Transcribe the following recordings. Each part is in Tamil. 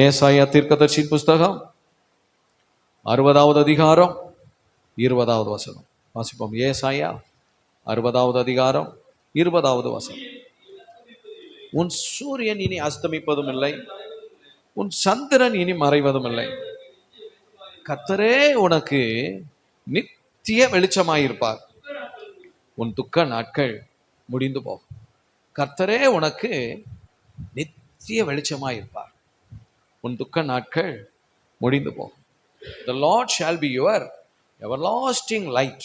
ஏசாயா தீர்க்கதரிசியின் புஸ்தகம் 60வது அதிகாரம் 20வது வசனம் வாசிப்போம். ஏசாயா 60வது அதிகாரம் 20வது வசனம். உன் சூரியன் இனி அஸ்தமிப்பதும் இல்லை, உன் சந்திரன் இனி மறைவதும் இல்லை. கர்த்தரே உனக்கு நித்திய வெளிச்சமாயிருப்பார். உன் துக்க நாட்கள் முடிந்து போகும். கர்த்தரே உனக்கு நித்திய வெளிச்சமாயிருப்பார். உன் துக்க நாட்கள் முடிந்து போகும். The Lord shall be your everlasting light.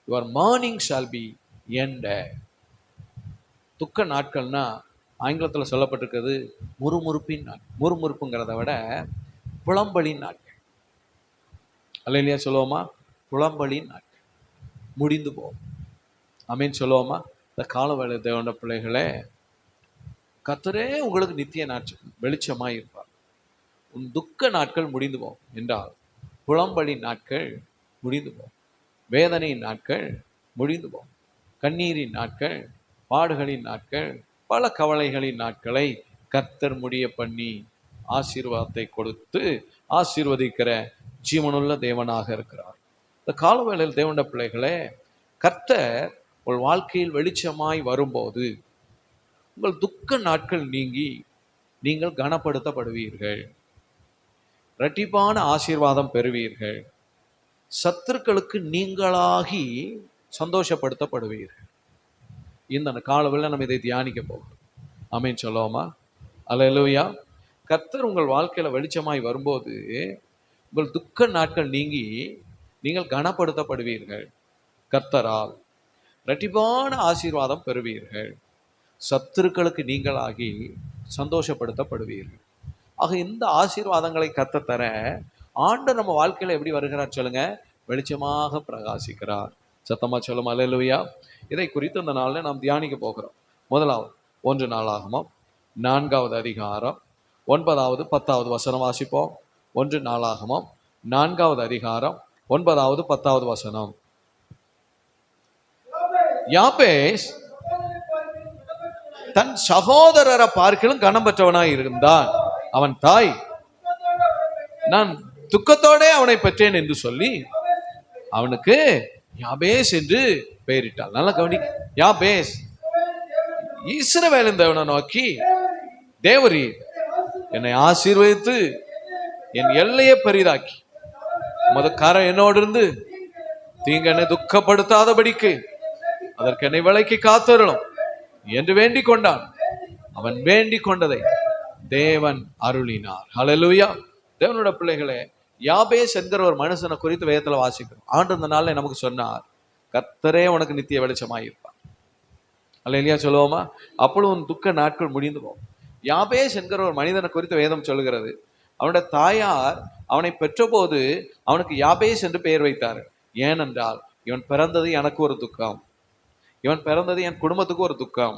Your morning shall be ended. துக்க நாட்கள்னா ஆங்கிலத்தில் சொல்லப்பட்டிருக்கிறது முறுமுறுப்பின் நாட்கள். முறுமுறுப்புங்கிறத விட புலம்பலின் நாட்கள். அல்லேலூயா சொல்லுவோமா? புலம்பலின் நாட்கள் முடிந்து போகும். ஆமென் சொல்லுவோமா? இந்த காலவேளை தேவனுடைய பிள்ளைகளே, கர்த்தரே உங்களுக்கு நித்திய நாட்கள் வெளிச்சமாய் இருப்பார். உன் துக்க நாட்கள் முடிந்து போகும் என்றால் புலம்பலின் நாட்கள் முடிந்து போகும், வேதனையின் நாட்கள் முடிந்து போகும், கண்ணீரின் நாட்கள், பாடுகளின் நாட்கள், பல கவலைகளின் நாட்களை கர்த்தர் முடிய பண்ணி ஆசீர்வாதத்தை கொடுத்து ஆசீர்வதிக்கிற ஜீவனுள்ள தேவனாக இருக்கிறார். இந்த காலவேளையில் தேவனுடைய பிள்ளைகளே, கர்த்தர் உங்கள் வாழ்க்கையில் வெளிச்சமாய் வரும்போது உங்கள் துக்க நாட்கள் நீங்கி நீங்கள் கனப்படுத்தப்படுவீர்கள், இரட்டிப்பான ஆசீர்வாதம் பெறுவீர்கள், சத்துருக்களுக்கு நீங்களாகி சந்தோஷப்படுத்தப்படுவீர்கள். இந்த காலவேளையில் நம்ம இதை தியானிக்க போகிறோம். ஆமென் சொல்லுவோமா? அல்லேலூயா. கர்த்தர் உங்கள் வாழ்க்கையில வெளிச்சமாய் வரும்போது உங்கள் துக்க நாட்கள் நீங்கி நீங்கள் கனப்படுத்தப்படுவீர்கள், கர்த்தரால் இரட்டிப்பான ஆசீர்வாதம் பெறுவீர்கள், சத்துருக்களுக்கு நீங்களாகி சந்தோஷப்படுத்தப்படுவீர்கள். ஆக இந்த ஆசீர்வாதங்களை கர்த்தர் தர ஆண்டவர் நம்ம வாழ்க்கையில எப்படி வருகிறார் சொல்லுங்க? வெளிச்சமாக பிரகாசிக்கிறார். சத்தமா சொல்லும் அல்லேலூயா. இதை குறித்து இந்த நாளில் நாம் தியானிக்க போகிறோம். முதலாவது 1 நாளாகமம் 4வது அதிகாரம் 9வது 10வது வசனம் வாசிப்போம். 1 நாளாகமம் 4வது அதிகாரம் 9வது 10வது வசனம். யாபேஸ் தன் சகோதரரை பார்க்கிலும் கனம் பெற்றவனாய் இருந்தான். அவன் தாய் நான் துக்கத்தோட அவனை பெற்றேன் என்று சொல்லி அவனுக்கு யாபேஸ் என்று பெயரிட்டாள். நல்லா கவனி. யாபேஸ் இஸ்ரவேலின் தேவனை நோக்கி, தேவரீ என்னை ஆசீர்வதித்து என் எல்லையை பெரிதாக்கி உமது கரை என்னோடு இருந்து தீங்கு என்னை துக்கப்படுத்தாதபடிக்கு அதற்கு என்னை விலைக்கு காத்தருளும் என்று வேண்டிக் கொண்டான். அவன் வேண்டிக் கொண்டதை தேவன் அருளினார். ஹல்லேலூயா. தேவனுடைய பிள்ளைகளே, யாபேஸ் என்கிற ஒரு மனுஷனை குறித்து வேதத்துல வாசிக்கிறோம். ஆண்டு இந்த நாள்ல நமக்கு சொன்னார், கர்த்தரே உனக்கு நித்திய வெளிச்சமாயிருப்பார். அல்லேலூயா சொல்லுவோமா? அப்பொழுது உன் துக்க நாட்கள் முடிந்து போகும். யாபேஸ் என்கிற ஒரு மனிதனை குறித்து வேதம் சொல்லுகிறது, அவனுடைய தாயார் அவனை பெற்றபோது அவனுக்கு யாபேஸ் என்று பெயர் வைத்தார். ஏனென்றால் இவன் பிறந்தது எனக்கு ஒரு துக்கம், இவன் பிறந்தது என் குடும்பத்துக்கு ஒரு துக்கம்,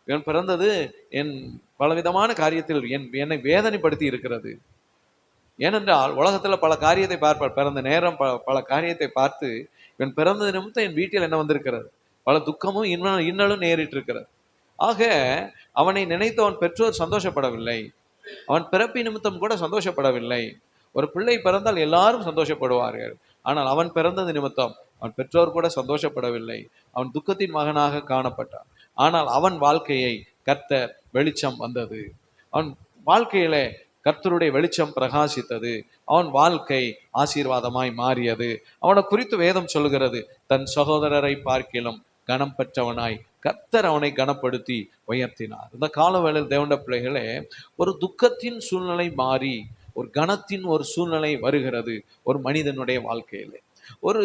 இவன் பிறந்தது என் பலவிதமான காரியத்தில் என்னை வேதனைப்படுத்தி இருக்கிறது. ஏனென்றால் உலகத்துல பல காரியத்தை பார்ப்பார், பிறந்த நேரம் பல காரியத்தை பார்த்து இவன் பிறந்தது நிமித்தம் என் வீட்டில் என்ன வந்திருக்கிறது, பல துக்கமும் இன்னலும் நேரிட்டு இருக்கிறது. ஆக அவனை நினைத்து அவன் பெற்றோர் சந்தோஷப்படவில்லை, அவன் பிறப்பு நிமித்தம் கூட சந்தோஷப்படவில்லை. ஒரு பிள்ளை பிறந்தால் எல்லாரும் சந்தோஷப்படுவார்கள், ஆனால் அவன் பிறந்தது நிமித்தம் அவன் பெற்றோர் கூட சந்தோஷப்படவில்லை. அவன் துக்கத்தின் மகனாக காணப்பட்டான். ஆனால் அவன் வாழ்க்கையை கர்த்தர் வெளிச்சம் வந்தது, அவன் வாழ்க்கையில கர்த்தருடைய வெளிச்சம் பிரகாசித்தது, அவன் வாழ்க்கை ஆசீர்வாதமாய் மாறியது. அவனை குறித்து வேதம் சொல்லுகிறது, தன் சகோதரரை பார்க்கிலும் கனம் பெற்றவனாய் கர்த்தர் அவனை கனப்படுத்தி உயர்த்தினார். இந்த காலவேளையில் தேவனுடைய பிள்ளைகளே, ஒரு துக்கத்தின் சூழ்நிலை மாறி ஒரு கனத்தின் ஒரு சூழ்நிலை வருகிறது ஒரு மனிதனுடைய வாழ்க்கையிலே. ஒரு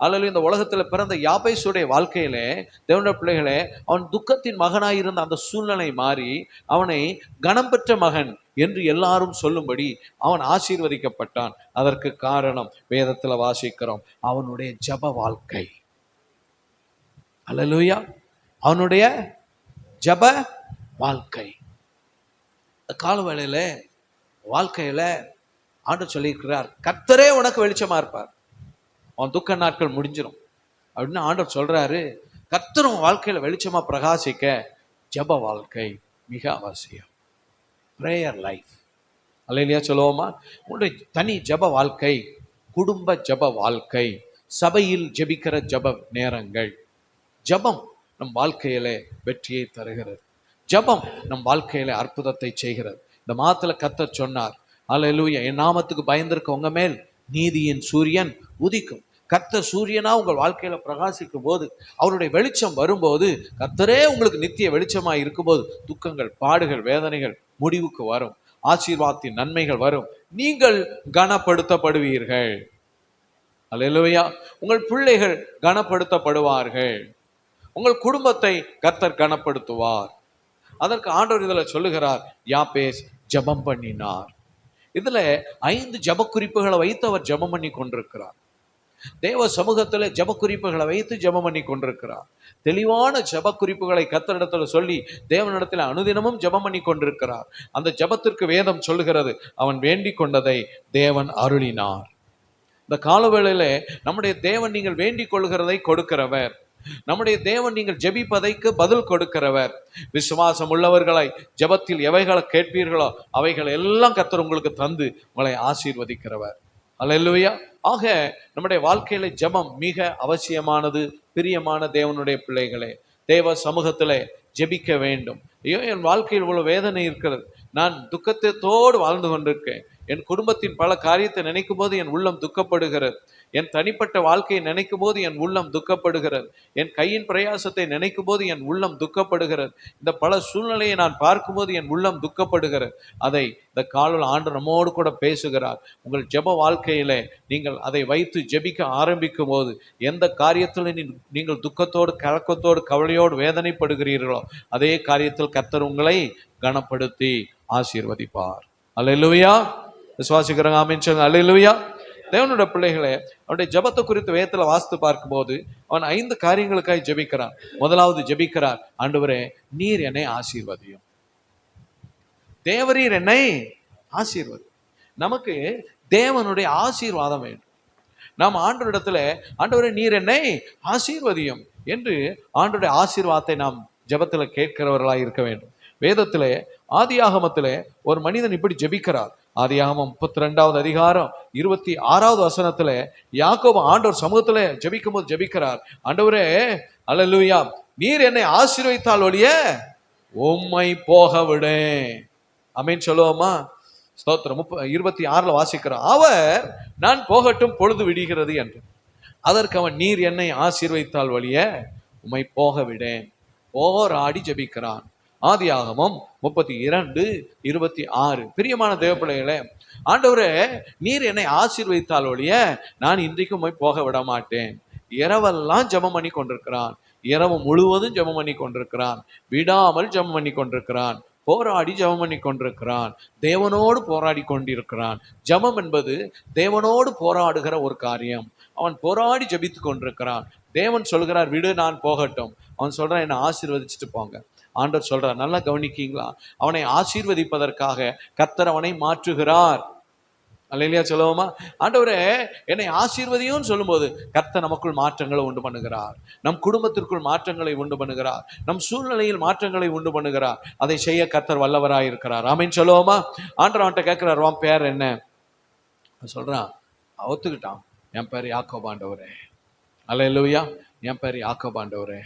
அல்லது இந்த உலகத்துல பிறந்த யாபேசுடைய வாழ்க்கையிலே தேவனுடைய பிள்ளைகளே, அவன் துக்கத்தின் மகனாயிருந்த அந்த சூழ்நிலை மாறி அவனை கனம் பெற்ற மகன் என்று எல்லாரும் சொல்லும்படி அவன் ஆசீர்வதிக்கப்பட்டான். அதற்கு காரணம் வேதத்துல வாசிக்கிறோம், அவனுடைய ஜெப வாழ்க்கை. அல்லேலூயா. அவனுடைய ஜெப வாழ்க்கை. காலவேளையில வாழ்க்கையில ஆண்டவர் சொல்லியிருக்கிறார், கர்த்தரே உனக்கு வெளிச்சமா இருப்பார், அவன் துக்க நாட்கள் முடிஞ்சிடும் அப்படின்னு ஆண்டவர் சொல்றாரு. கர்த்தர் வாழ்க்கையில வெளிச்சமா பிரகாசிக்க ஜெப வாழ்க்கை மிக அவசியம். Prayer life. அல்லேலூயா சொல்லுவோமா? உங்களுடைய தனி ஜெப வாழ்க்கை, குடும்ப ஜெப வாழ்க்கை, சபையில் ஜெபிக்கிற ஜெப நேரங்கள், ஜெபம் நம் வாழ்க்கையிலே வெற்றியை தருகிறது. ஜெபம் நம் வாழ்க்கையில அற்புதத்தை செய்கிறது. இந்த மாதத்துல கர்த்தர் சொன்னார், அல்லேலூயா, என் நாமத்துக்கு பயந்திருக்க உங்க மேல் நீதியின் சூரியன் உதிக்கும். கர்த்தர் சூரியனா உங்கள் வாழ்க்கையில பிரகாசிக்கும் போது, அவருடைய வெளிச்சம் வரும்போது, கர்த்தரே உங்களுக்கு நித்திய வெளிச்சமாய் இருக்கும்போது, துக்கங்கள், பாடுகள், வேதனைகள் முடிவுக்கு வரும். ஆசீர்வாதத்தின் நன்மைகள் வரும். நீங்கள் கனப்படுத்தப்படுவீர்கள். அல்லேலூயா. உங்கள் பிள்ளைகள் கனப்படுத்தப்படுவார்கள். உங்கள் குடும்பத்தை கர்த்தர் கனப்படுத்துவார். அதற்கு ஆண்டவர் இதுல சொல்லுகிறார், யாபேஸ் ஜெபம் பண்ணினார். இதுல 5 ஜெப குறிப்புகளை வைத்து அவர் ஜெபம் பண்ணி கொண்டிருக்கிறார். தேவ சமூகத்துல ஜெப குறிப்புகளை வைத்து ஜெபம் பண்ணி கொண்டிருக்கிறார். தெளிவான ஜெப குறிப்புகளை கர்த்தரிடத்துல சொல்லி தேவனிடத்துல அனுதினமும் ஜெபம் பண்ணி கொண்டிருக்கிறார். அந்த ஜெபத்திற்கு வேதம் சொல்லுகிறது, அவன் வேண்டிக் கொண்டதை தேவன் அருளினார். இந்த காலவேளையில நம்முடைய தேவன் நீங்கள் வேண்டிக் கொள்கிறதை கொடுக்கிறவர். நம்முடைய தேவன் நீங்கள் ஜெபிப்பதைக்கு பதில் கொடுக்கிறவர். விசுவாசம் உள்ளவர்களை ஜெபத்தில் எவைகளை கேட்பீர்களோ அவைகள் எல்லாம் கர்த்தர் உங்களுக்கு தந்து உங்களை ஆசீர்வதிக்கிறவர். அல்லேலூயா. ஆக நம்முடைய வாழ்க்கையில ஜெபம் மிக அவசியமானது. பிரியமான தேவனுடைய பிள்ளைகளே, தேவ சமூகத்திலே ஜெபிக்க வேண்டும். ஐயோ, என் வாழ்க்கையில் இவ்வளவு வேதனை இருக்கிறது, நான் துக்கத்தோடு வாழ்ந்து கொண்டிருக்கேன், என் குடும்பத்தின் பல காரியத்தை நினைக்கும் போது என் உள்ளம் துக்கப்படுகிறது, என் தனிப்பட்ட வாழ்க்கையை நினைக்கும் போது என் உள்ளம் துக்கப்படுகிறது, என் கையின் பிரயாசத்தை நினைக்கும் போது என் உள்ளம் துக்கப்படுகிறது, இந்த பல சூழ்நிலையை நான் பார்க்கும்போது என் உள்ளம் துக்கப்படுகிறது. அதை இந்த காலையில் ஆண்டு நம்மோடு கூட பேசுகிறார். உங்கள் ஜெப வாழ்க்கையில நீங்கள் அதை வைத்து ஜெபிக்க ஆரம்பிக்கும் போது, எந்த காரியத்தில் நீங்கள் துக்கத்தோடு, கலக்கத்தோடு, கவலையோடு வேதனைப்படுகிறீர்களோ அதே காரியத்தில் கர்த்தர் உங்களை கனப்படுத்தி ஆசீர்வதிப்பார். அல்லேலூயா. விசுவாசிக்கிறவங்க ஆமென் சொல்லுங்க. அல்லேலூயா. தேவனுடைய பிள்ளைகளே, அவனுடைய ஜெபத்தை குறித்து வேதத்துல வாசித்து பார்க்கும்போது அவன் 5 காரியங்களுக்காக ஜெபிக்கிறான். முதலாவது ஜெபிக்கிறார், ஆண்டவரே நீர் என்னை ஆசீர்வதியும். தேவரீர் என்னை ஆசீர்வதி. நமக்கு தேவனுடைய ஆசீர்வாதம் வேண்டும். நாம் ஆண்டவரிடத்துல, ஆண்டவரே நீர் என்னை ஆசீர்வதியும் என்று ஆண்டவருடைய ஆசீர்வாதத்தை நாம் ஜெபத்துல கேட்கிறவர்களாக இருக்க வேண்டும். வேதத்திலே ஆதியாகமத்திலே ஒரு மனிதன் இப்படி ஜெபிக்கிறார். ஆதியாகமம் 32வது அதிகாரம் 26வது வசனத்துல யாக்கோபு ஆண்டவர் சமூகத்துல ஜெபிக்கும் போது ஜெபிக்கிறார், ஆண்டவரே அல்லேலூயா, நீர் என்னை ஆசீர்வதித்தால் ஒழிய உம்மை போக விடேன். ஆமென் சொல்லுவோமா? ஸ்தோத்திரம். 26ல வாசிக்கிறோம், அவர் நான் போகட்டும் பொழுது விடுகிறது என்று. அதற்கு அவன், நீர் என்னை ஆசீர்வதித்தால் ஒழிய உம்மை போக விடேன். போராடி ஜெபிக்கிறான். ஆதியாகமம் 32:26. பிரியமான தேவப்பிள்ளைகளே, ஆண்டவரே நீர் என்னை ஆசீர்வதித்தால் ஒழிய நான் இன்றைக்கும் போக விட மாட்டேன். இரவெல்லாம் ஜெபம் பண்ணி கொண்டிருக்கிறான். இரவு முழுவதும் ஜெபம் பண்ணி கொண்டிருக்கிறான். விடாமல் ஜெபம் பண்ணி கொண்டிருக்கிறான். போராடி ஜெபம் பண்ணி கொண்டிருக்கிறான். தேவனோடு போராடி கொண்டிருக்கிறான். ஜெபம் என்பது தேவனோடு போராடுகிற ஒரு காரியம். அவன் போராடி ஜெபித்து கொண்டிருக்கிறான். தேவன் சொல்கிறார், விடு, நான் போகட்டும். அவன் சொல்றான், என்னை ஆசீர்வதிச்சுட்டு போங்க. ஆண்டவர் சொல்றார், நல்லா கவனிக்கீங்களா? அவனை ஆசீர்வதிப்பதற்காக கர்த்தர் அவனை மாற்றுகிறார். அல்லேலூயா சொல்லுவோமா? ஆண்டவரே என்னை ஆசீர்வதியும் சொல்லும்போது கர்த்தர் நமக்குள் மாற்றங்களை உண்டு பண்ணுகிறார். நம் குடும்பத்திற்குள் மாற்றங்களை உண்டு பண்ணுகிறார். நம் சூழ்நிலையில் மாற்றங்களை உண்டு பண்ணுகிறார். அதை செய்ய கர்த்தர் வல்லவராய் இருக்கிறார். ஆமென் சொல்லுவோமா? ஆண்டவர் அவன்கிட்ட கேட்கிறார், உன் பேர் என்ன? சொல்றான், ஒத்துக்கிட்டான், என் பேர் யாக்கோபு ஆண்டவரே. அல்லேலூயா. என் பேர் யாக்கோபு ஆண்டவரே.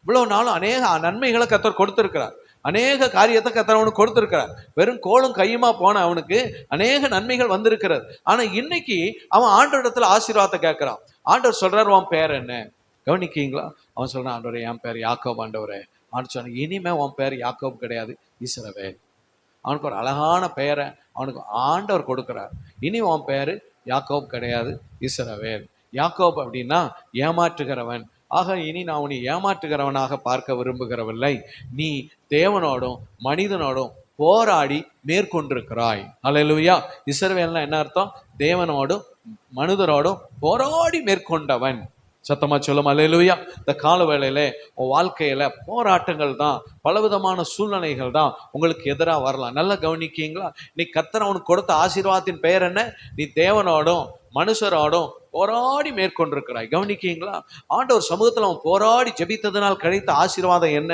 இவ்வளவு நாளும் அநேக நன்மைகளை கர்த்தர் கொடுத்திருக்கிறார். அநேக காரியத்தை கர்த்தர் அவனுக்கு கொடுத்திருக்கிறார். வெறும் கோலும் கையுமா போன அவனுக்கு அநேக நன்மைகள் வந்திருக்கிறது. ஆனா இன்னைக்கு அவன் ஆண்டவரிடத்துல ஆசீர்வாதத்தை கேட்கிறான். ஆண்டவர் சொல்றாரு, உன் பேர் என்ன? கவனிக்கீங்களா? அவன் சொல்றான், ஆண்டவரே என் பேர் யாக்கோபு ஆண்டவரே. அவன் சொன்ன, இனிமே உன் பேர் யாக்கோபு கிடையாது, இஸ்ரவேல். அவனுக்கு ஒரு அழகான பெயரை அவனுக்கு ஆண்டவர் கொடுக்கிறார். இனி உன் பேரு யாக்கோபு கிடையாது, இஸ்ரவேல். யாக்கோபு அப்படின்னா ஏமாற்றுகிறவன். ஆக இனி நான் உன்னை ஏமாற்றுகிறவனாக பார்க்க விரும்புகிறவில்லை. நீ தேவனோடும் மனிதனோடும் போராடி மேற்கொண்டிருக்கிறாய். அல்லேலூயா. இஸ்ரவேல்னா என்ன அர்த்தம்? தேவனோடும் மனிதனோடும் போராடி மேற்கொண்டவன். சத்தமா சொல்லும் அல்லேலூயா. இந்த கால வேளையில உன் வாழ்க்கையில போராட்டங்கள் தான், பலவிதமான சூழ்நிலைகள் தான் உங்களுக்கு எதிராக வரலாம். நல்லா கவனிக்கீங்களா? நீ கர்த்தர் அவனுக்கு கொடுத்த ஆசீர்வாதத்தின் பெயர் என்ன? நீ தேவனோடும் மனுஷரோடும் போராடி மேற்கொண்டிருக்கிறாய். கவனிக்கீங்களா? ஆண்டவர் சமூகத்தில் அவன் போராடி ஜெபித்ததனால் கிடைத்த ஆசீர்வாதம் என்ன?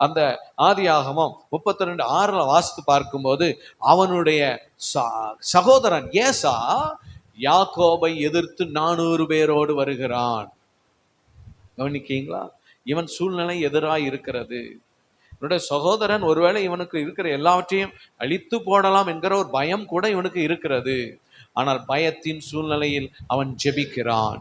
அந்த ஆதியாகமம் 32:6 வாசித்து பார்க்கும்போது அவனுடைய சகோதரன் ஏசா யாக்கோபை எதிர்த்து 400 பேரோடு வருகிறான். கவனிக்கீங்களா? இவன் சூழ்நிலை எதிராக இருக்கிறது. இவனுடைய சகோதரன் ஒருவேளை இவனுக்கு இருக்கிற எல்லாவற்றையும் அழித்து போடலாம் என்கிற ஒரு பயம் கூட இவனுக்கு இருக்கிறது. ஆனால் பயத்தின் சூழ்நிலையில் அவன் ஜெபிக்கிறான்.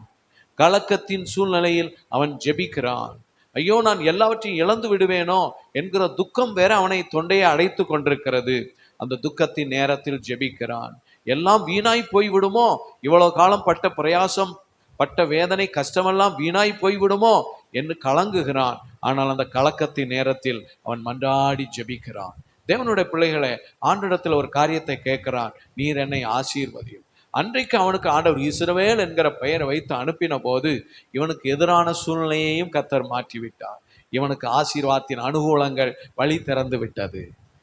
கலக்கத்தின் சூழ்நிலையில் அவன் ஜெபிக்கிறான். ஐயோ, நான் எல்லாவற்றையும் இழந்து விடுவேனோ என்கிற துக்கம் வேற அவனை தொண்டையை அடைத்து கொண்டிருக்கிறது. அந்த துக்கத்தின் நேரத்தில் ஜெபிக்கிறான். எல்லாம் வீணாய் போய்விடுமோ, இவ்வளவு காலம் பட்ட பிரயாசம், பட்ட வேதனை, கஷ்டமெல்லாம் வீணாய் போய்விடுமோ என்று கலங்குகிறான். ஆனால் அந்த கலக்கத்தின் நேரத்தில் அவன் மன்றாடி ஜெபிக்கிறான். தேவனுடைய பிள்ளைகளை, ஆண்டிடத்தில் ஒரு காரியத்தை கேட்கிறான், நீர் என்னை ஆசீர்வதியும். அன்றைக்கு அவனுக்கு ஆண்டவர் இஸ்ரவேல் என்கிற பெயரை வைத்து அனுப்பின போது இவனுக்கு எதிரான சூழ்நிலையையும் கர்த்தர் மாற்றிவிட்டார். இவனுக்கு ஆசீர்வாதத்தின் அனுகூலங்கள் வழி திறந்து விட்டது.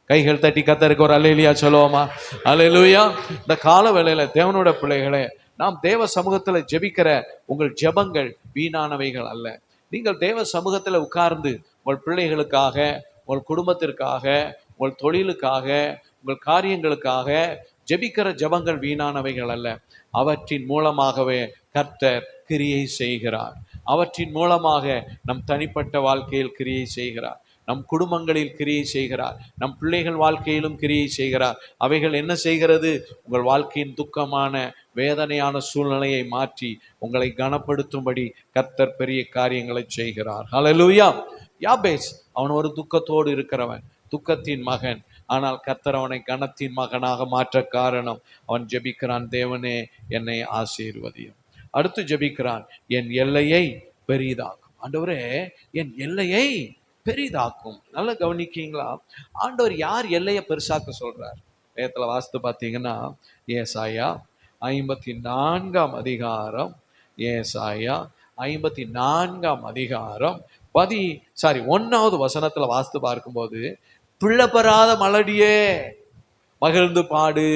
கைகள் தட்டி கர்த்தருக்கு ஒரு அல்லேலூயா சொல்லுவோமா? அல்லேலூயா. இந்த கால வேளையில தேவனுடைய பிள்ளைகளே, நாம் தேவ சமூகத்தில் ஜெபிக்கிற உங்கள் ஜெபங்கள் வீணானவைகள் அல்ல. நீங்கள் தேவ சமூகத்தில் உட்கார்ந்து உங்கள் பிள்ளைகளுக்காக, உங்கள் குடும்பத்திற்காக, உங்கள் தொழிலுக்காக, உங்கள் காரியங்களுக்காக ஜெபிக்கிற ஜெபங்கள் வீணானவைகள் அல்ல. அவற்றின் மூலமாகவே கர்த்தர் கிரியை செய்கிறார். அவற்றின் மூலமாக நம் தனிப்பட்ட வாழ்க்கையில் கிரியை செய்கிறார். நம் குடும்பங்களில் கிரியை செய்கிறார். நம் பிள்ளைகள் வாழ்க்கையிலும் கிரியை செய்கிறார். அவைகள் என்ன செய்கிறது? உங்கள் வாழ்க்கையின் துக்கமான வேதனையான சூழ்நிலையை மாற்றி உங்களை கனப்படுத்தும்படி கர்த்தர் பெரிய காரியங்களை செய்கிறார். ஹல்லேலூயா. யாபேஸ் அவன் ஒரு துக்கத்தோடு இருக்கிறவன், துக்கத்தின் மகன். ஆனால் கர்த்தர் அவனை கனத்தின் மகனாக மாற்ற காரணம், அவன் ஜெபிக்கிறான், தேவனே என்னை ஆசீர்வதியும். அடுத்து ஜெபிக்கிறான், என் எல்லையை பெரிதாக்கும். ஆண்டவரே, என் எல்லையை பெரிதாக்கும். நல்லா கவனிக்கீங்களா? ஆண்டவர் யார் எல்லையை பெருசாக்க சொல்றார்? வேதத்துல வாசித்து பார்த்தீங்கன்னா ஏசாயா 54 அதிகாரம், ஏசாயா 54 அதிகாரம் 1வது வசனத்துல வாசித்து பார்க்கும்போது, பிள்ளை பெறாத மலடியே மகிழ்ந்து பாடு.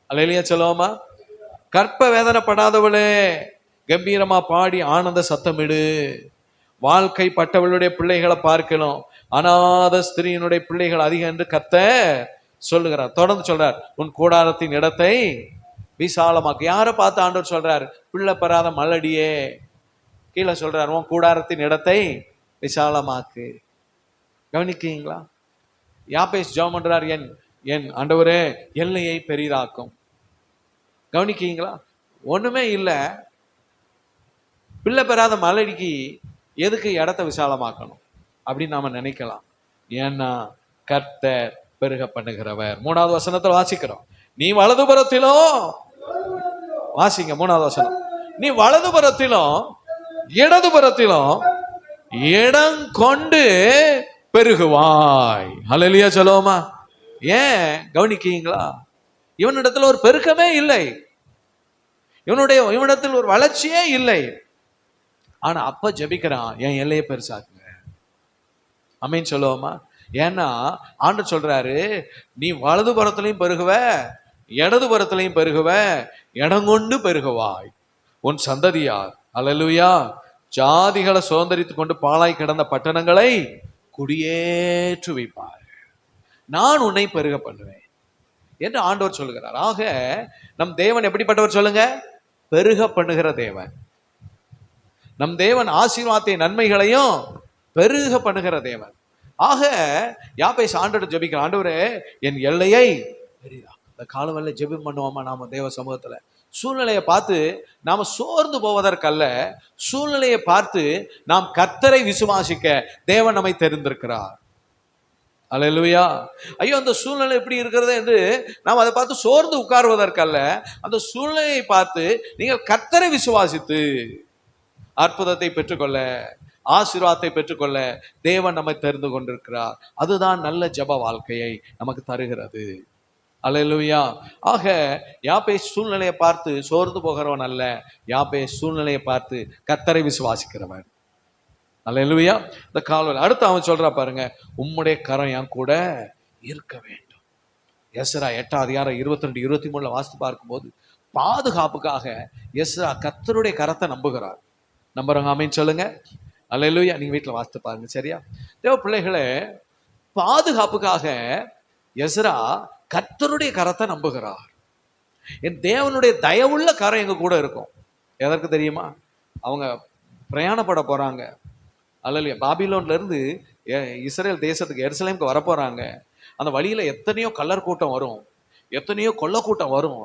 அல்லேலூயா சொல்லுவோமா? கற்ப வேதனைப்படாதவளே கம்பீரமா பாடி ஆனந்த சத்தமிடு. வாழ்க்கை பட்டவளுடைய பிள்ளைகளை பார்க்கணும், அநாத ஸ்திரீனுடைய பிள்ளைகள் அதிகம் என்று கர்த்தர் சொல்லுகிறார். தொடர்ந்து சொல்றார், உன் கூடாரத்தின் இடத்தை விசாலமாக்கு. யாரை பார்த்து ஆண்டவர் சொல்றார்? பிள்ளை பெறாத மலடியே. கீழே சொல்றார், உன் கூடாரத்தின் இடத்தை விசாலமாக்கு. கவனிக்கீங்களா? யாபேஸ் ஜெபம் பண்றார், என் ஆண்டவரே எல்லையை பெரிதாக்கும். கவனிக்கீங்களா? ஒண்ணுமே இல்லை, பிள்ளை பெறாத மலடிக்கு எதுக்கு இடத்தை விசாலமாக்கணும் அப்படின்னு நாம நினைக்கலாம். ஏன்னா கர்த்தர் பெருக பண்ணுகிறவர். 3வது வசனத்தில் வாசிக்கிறோம், நீ வலதுபுறத்திலும், வாசிங்க 3வது வசனம், நீ வலதுபுறத்திலும் இடதுபுறத்திலும் இடம் கொண்டு பெருகுவாய். ஹல்லேலூயா சொல்லுவோமா? ஏன்? கவனிக்கீங்களா? இவனிடத்துல ஒரு பெருக்கமே இல்லை, இவனிடத்தில் ஒரு வளர்ச்சியே இல்லை. ஆனா அப்ப ஜெபிக்கிறான், என் எல்லையை பெருசாக்குங்க. ஆமென் சொல்லுவோமா? ஏன்னா ஆண்டவர் சொல்றாரு, நீ வலதுபுறத்திலையும் பெருகுவ, இடதுபுறத்திலையும் பெருகுவ, இடங்கொண்டு பெருகுவாய். உன் சந்ததியார், அல்லேலூயா, ஜாதிகளை சுதந்தரித்து கொண்டு பாழாய் கிடந்த பட்டணங்களை குடியேற்று வைப்பார். நான் உன்னை பெருக பண்ணுவேன் என்று ஆண்டவர் சொல்லுகிறார். ஆக நம் தேவன் எப்படிப்பட்டவர் சொல்லுங்க? பெருக பண்ணுகிற தேவன். நம் தேவன் ஆசீர்வாதத்தை நன்மைகளையும் பெருக பண்ணுகிற தேவன். ஆக யாபேஸ் ஆண்டவர் ஜெபிக்கிற, ஆண்டவரே என் எல்லையை பெரிதா. இந்த காலவெல்ல ஜெபம் பண்ணுவோமா நாம தேவ சமூகத்துல? சூழ்நிலையை பார்த்து நாம சோர்ந்து போவதற்கல்ல, சூழ்நிலையை பார்த்து நாம் கர்த்தரை விசுவாசிக்க தேவன் நம்மை தெரிந்திருக்கிறார். அல்லேலூயா. ஐயோ, அந்த சூழ்நிலை எப்படி இருக்கிறது என்று நாம் அதை பார்த்து சோர்ந்து உட்காருவதற்கல்ல, அந்த சூழ்நிலையை பார்த்து நீங்கள் கர்த்தரை விசுவாசித்து அற்புதத்தை பெற்றுக்கொள்ள, ஆசீர்வாதத்தை பெற்றுக்கொள்ள தேவன் நம்மை தெரிந்து கொண்டிருக்கிறார். அதுதான் நல்ல ஜெப வாழ்க்கையை நமக்கு தருகிறது. அல்லேலூயா. ஆக யாபேஸ் சூழ்நிலையை பார்த்து சோர்ந்து போகிறவன் அல்ல, யாபேஸ் சூழ்நிலையை பார்த்து கர்த்தரை விசுவாசிக்கிறவன். அல்லேலூயா. இந்த காலையில் அடுத்து அவன் சொல்றா பாருங்க, உம்முடைய கரம் என் கூட இருக்க வேண்டும். எஸ்ரா 8வது அதிகாரம் 22-23 வாசித்து பார்க்கும்போது, பாதுகாப்புக்காக எஸ்ரா கர்த்தருடைய கரத்தை நம்புகிறார். நம்புறவங்க ஆமென் சொல்லுங்க. அல்லேலூயா. நீங்க வீட்டுல வாசித்து பாருங்க. சரியா? தேவ பிள்ளைகளே, பாதுகாப்புக்காக எஸ்ரா கர்த்தருடைய கரத்தை நம்புகிறார். என் தேவனுடைய தயவுள்ள கரம் எங்க கூட இருக்கும். எதற்கு தெரியுமா? அவங்க பிரயாணப்பட போறாங்க. அல்லேலூயா. பாபிலோன்ல இருந்து இஸ்ரேல் தேசத்துக்கு எருசலேமுக்கு வர போறாங்க. அந்த வழியில எத்தனையோ கள்ளர் கூட்டம் வரும், எத்தனையோ கொள்ள கூட்டம் வரும்,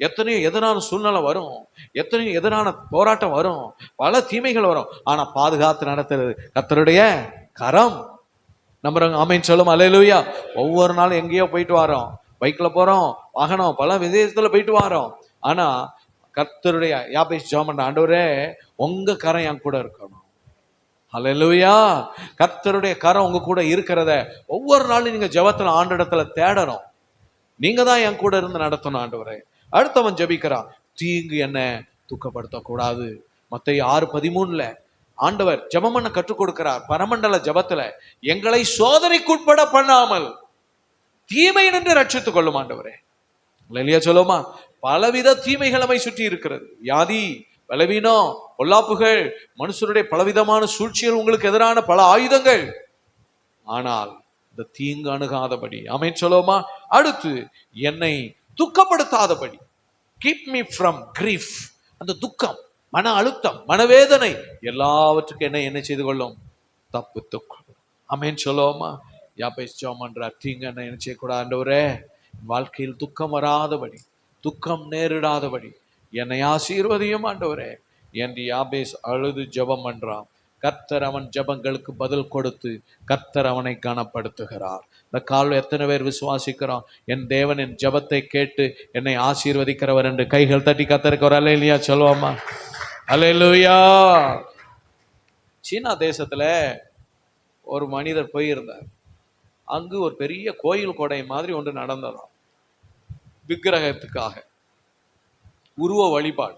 எத்தனையோ எதிரான சூழ்நிலை வரும், எத்தனையோ எதிரான போராட்டம் வரும், பல தீமைகள் வரும். ஆனா பாதுகாத்து நடத்துறது கர்த்தருடைய கரம். நம்புறவங்க ஆமென் சொல்லும். அல்லேலூயா. ஒவ்வொரு நாளும் எங்கேயோ போயிட்டு வரோம், பைக்ல போறோம், வாகனம் பல விதத்துல போயிட்டு வரோம். ஆனா கர்த்தருடைய யாபேஸ் ஜெபம் பண்ற, ஆண்டவரே உங்க கரம் என் கூட இருக்கணும். அல்லேலூயா. கர்த்தருடைய கரம் உங்க கூட இருக்கிறத ஒவ்வொரு நாளும் நீங்க ஜெபத்துல ஆண்டவரிடத்துல தேடணும். நீங்க தான் என் கூட இருந்து நடத்தணும் ஆண்டவரே. அடுத்தவன் ஜெபிக்கிறான், தீங்கு என்ன துக்கப்படுத்த கூடாது. மத்தேயு 6:13 ஆண்டவர் ஜெபம் பண்ண கற்றுக் கொடுக்கிறார். பரமண்டல ஜெபத்துல, எங்களை சோதனைக்குட்பட பண்ணாமல் தீமை நின்று ரட்சித்துக் கொள்ளும் ஆண்டவரே. இல்லையா சொல்லுமா? பலவித தீமைகள் நம்மை சுற்றி இருக்கிறது. வியாதி, பலவீனம், பொல்லாப்புகள், மனுஷருடைய பலவிதமான சூழ்ச்சிகள், உங்களுக்கு எதிரான பல ஆயுதங்கள். ஆனால் இந்த தீங்கு அணுகாதபடி ஆமென் சொல்லுமா? அடுத்து என்னை துக்கப்படுத்தாதபடி, கீப் மீ ஃப்ரம் கிரீஃப். அந்த துக்கம், மன அழுத்தம், மனவேதனை எல்லாவற்றுக்கும் என்ன செய்து கொள்ளும்? தப்பித்துக் கொள்ளும். ஆமென் சொல்லுவோமா? யாபேஸ் ஜெபம் பண்றார், தீங்கு என்ன செய்யக்கூடாது ஆண்டவரே, வாழ்க்கையில் துக்கம் வராதபடி, துக்கம் நேரிடாதபடி என்னை ஆசீர்வதியும் ஆண்டவரே என்று யாபேஸ் அழுது ஜெபம் பண்றான். கர்த்தர் அவன் ஜெபங்களுக்கு பதில் கொடுத்து கர்த்தர் அவனை கனப்படுத்துகிறார். இந்த கால் எத்தனை பேர் விசுவாசிக்கிறோம்? என் தேவன் என் ஜெபத்தை கேட்டு என்னை ஆசீர்வதிக்கிறவர் என்று கைகள் தட்டி கர்த்தருக்கு ஒரு அல்லேலூயா சொல்லுவோமா? அல்லேலூயா. சீனா தேசத்துல ஒரு மனிதர் போயிருந்தார். அங்கு ஒரு பெரிய கோயில் கொடை மாதிரி ஒன்று நடந்ததாம். விக்கிரகத்துக்காக உருவ வழிபாடு.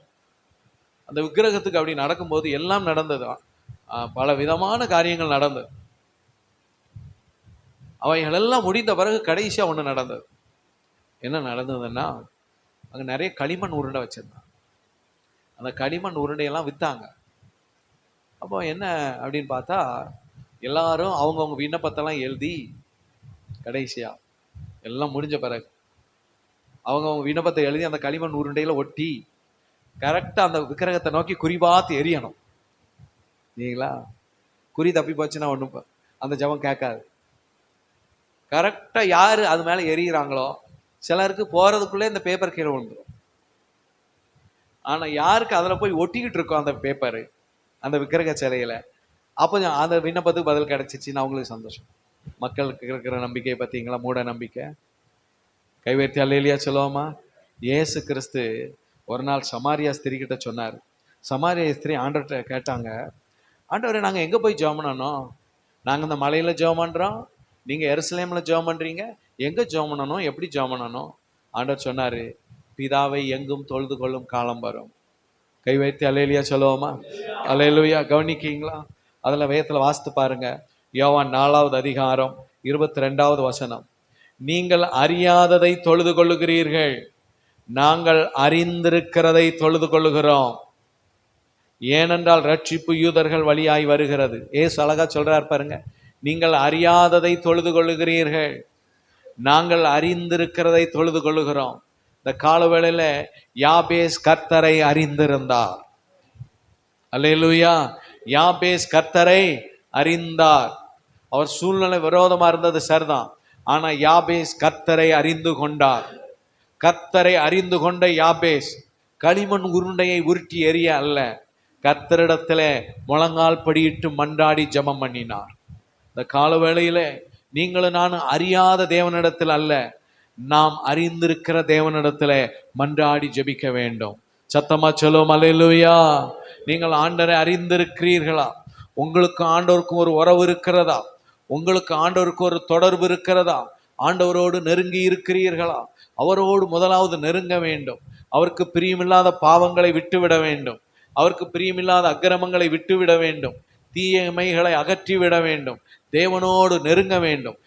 அந்த விக்கிரகத்துக்கு அப்படி நடக்கும்போது எல்லாம் நடந்ததுதான். பல விதமான காரியங்கள் நடந்தது. அவைகள் எல்லாம் முடிந்த பிறகு கடைசியா ஒண்ணு நடந்தது. என்ன நடந்ததுன்னா, அங்க நிறைய களிமண் உருண்டை வச்சிருந்தாங்க. அந்த களிமண் உருண்டையெல்லாம் வித்தாங்க. அப்போ என்ன அப்படின்னு பார்த்தா, எல்லாரும் அவங்கவுங்க விண்ணப்பத்தெல்லாம் எழுதி கடைசியா எல்லாம் முடிஞ்ச பிறகு அவங்கவுங்க விண்ணப்பத்தை எழுதி அந்த களிமண் உருண்டையில ஒட்டி கரெக்டா அந்த விக்கிரகத்தை நோக்கி குறி பார்த்து எரியணும். இல்லைங்களா? குறி தப்பி போச்சுன்னா ஒண்ணும் அந்த ஜெபம் கேட்காது. கரெக்டா யாரு அது மேல எரியிறாங்களோ, சிலருக்கு போறதுக்குள்ளே இந்த பேப்பர் கீழே விழுந்துடும். ஆனா யாருக்கு அதுல போய் ஒட்டிக்கிட்டு இருக்கோம் அந்த பேப்பரு, அந்த விக்கிரக சிலையில, அப்போ அந்த விண்ணப்பத்துக்கு பதில் கிடைச்சிச்சுன்னு அவங்களுக்கு சந்தோஷம். மக்களுக்கு இருக்கிற நம்பிக்கை பார்த்தீங்களா? மூட நம்பிக்கை. கைவேற்றி அல்லேலூயா சொல்லுவோமா? இயேசு கிறிஸ்து ஒரு நாள் சமாரியா ஸ்திரீ கிட்ட சொன்னார். சமாரியா ஸ்திரீ ஆண்டவர்கிட்ட கேட்டாங்க, ஆண்டவரே நாங்கள் எங்கே போய் ஜெபம் பண்ணணும்? நாங்கள் இந்த மலையில் ஜெபம் பண்ணுறோம், நீங்கள் எருசலேமில் ஜெபம் பண்ணுறீங்க, எங்கே ஜெபம் பண்ணணும், எப்படி ஜெபம் பண்ணணும்? ஆண்டவர் சொன்னார், பிதாவை எங்கும் தொழுது கொள்ளும் காலம் வரும். கை வைத்து அல்லேலூயா சொல்லுவோமா? அல்லேலூயா. கவனிக்கீங்களா? அதில் வேதத்தில் வாசித்து பாருங்க. யோவான் 4வது அதிகாரம் 22வது வசனம். நீங்கள் அறியாததை தொழுது கொள்ளுகிறீர்கள், நாங்கள் அறிந்திருக்கிறதை தொழுது கொள்ளுகிறோம், ஏனென்றால் ரட்சிப்பு யூதர்கள் வழியாய் வருகிறது. ஏசு அழகா சொல்றார் பாருங்க. நீங்கள் அறியாததை தொழுது கொள்ளுகிறீர்கள், நாங்கள் அறிந்திருக்கிறதை தொழுது கொள்ளுகிறோம். இந்த காலவேளையில யாபேஸ் கர்த்தரை அறிந்திருந்தார். அல்லேலூயா. யாபேஸ் கர்த்தரை அறிந்தார். அவர் சூழ்நிலை விரோதமா இருந்தது சரிதான், ஆனா யாபேஸ் கர்த்தரை அறிந்து கொண்டார். கர்த்தரை அறிந்து கொண்ட யாபேஸ் களிமண் உருண்டையை உருட்டி எறிய அல்ல, கர்த்தரிடத்திலே முழங்கால் படியிட்டு மன்றாடி ஜெபம் பண்ணினார். இந்த காலவேளையில நீங்களும் நானும் அறியாத தேவனிடத்தில் அல்ல, நாம் அறிந்திருக்கிற தேவனிடத்திலே மன்றாடி ஜெபிக்க வேண்டும். சத்தமா சொல்லுவோம் அல்லேலூயா. நீங்கள் ஆண்டவரை அறிந்திருக்கிறீர்களா? உங்களுக்கு ஆண்டவருக்கும் ஒரு உறவு இருக்கிறதா? உங்களுக்கு ஆண்டவருக்கு ஒரு தொடர்பு இருக்கிறதா? ஆண்டவரோடு நெருங்கி இருக்கிறீர்களா? அவரோடு முதலாவது நெருங்க வேண்டும். அவருக்கு பிரியமில்லாத பாவங்களை விட்டுவிட வேண்டும். அவருக்கு பிரியமில்லாத அக்கிரமங்களை விட்டுவிட வேண்டும். தீயமைகளை அகற்றிவிட வேண்டும். தேவனோடு நெருங்க வேண்டும்.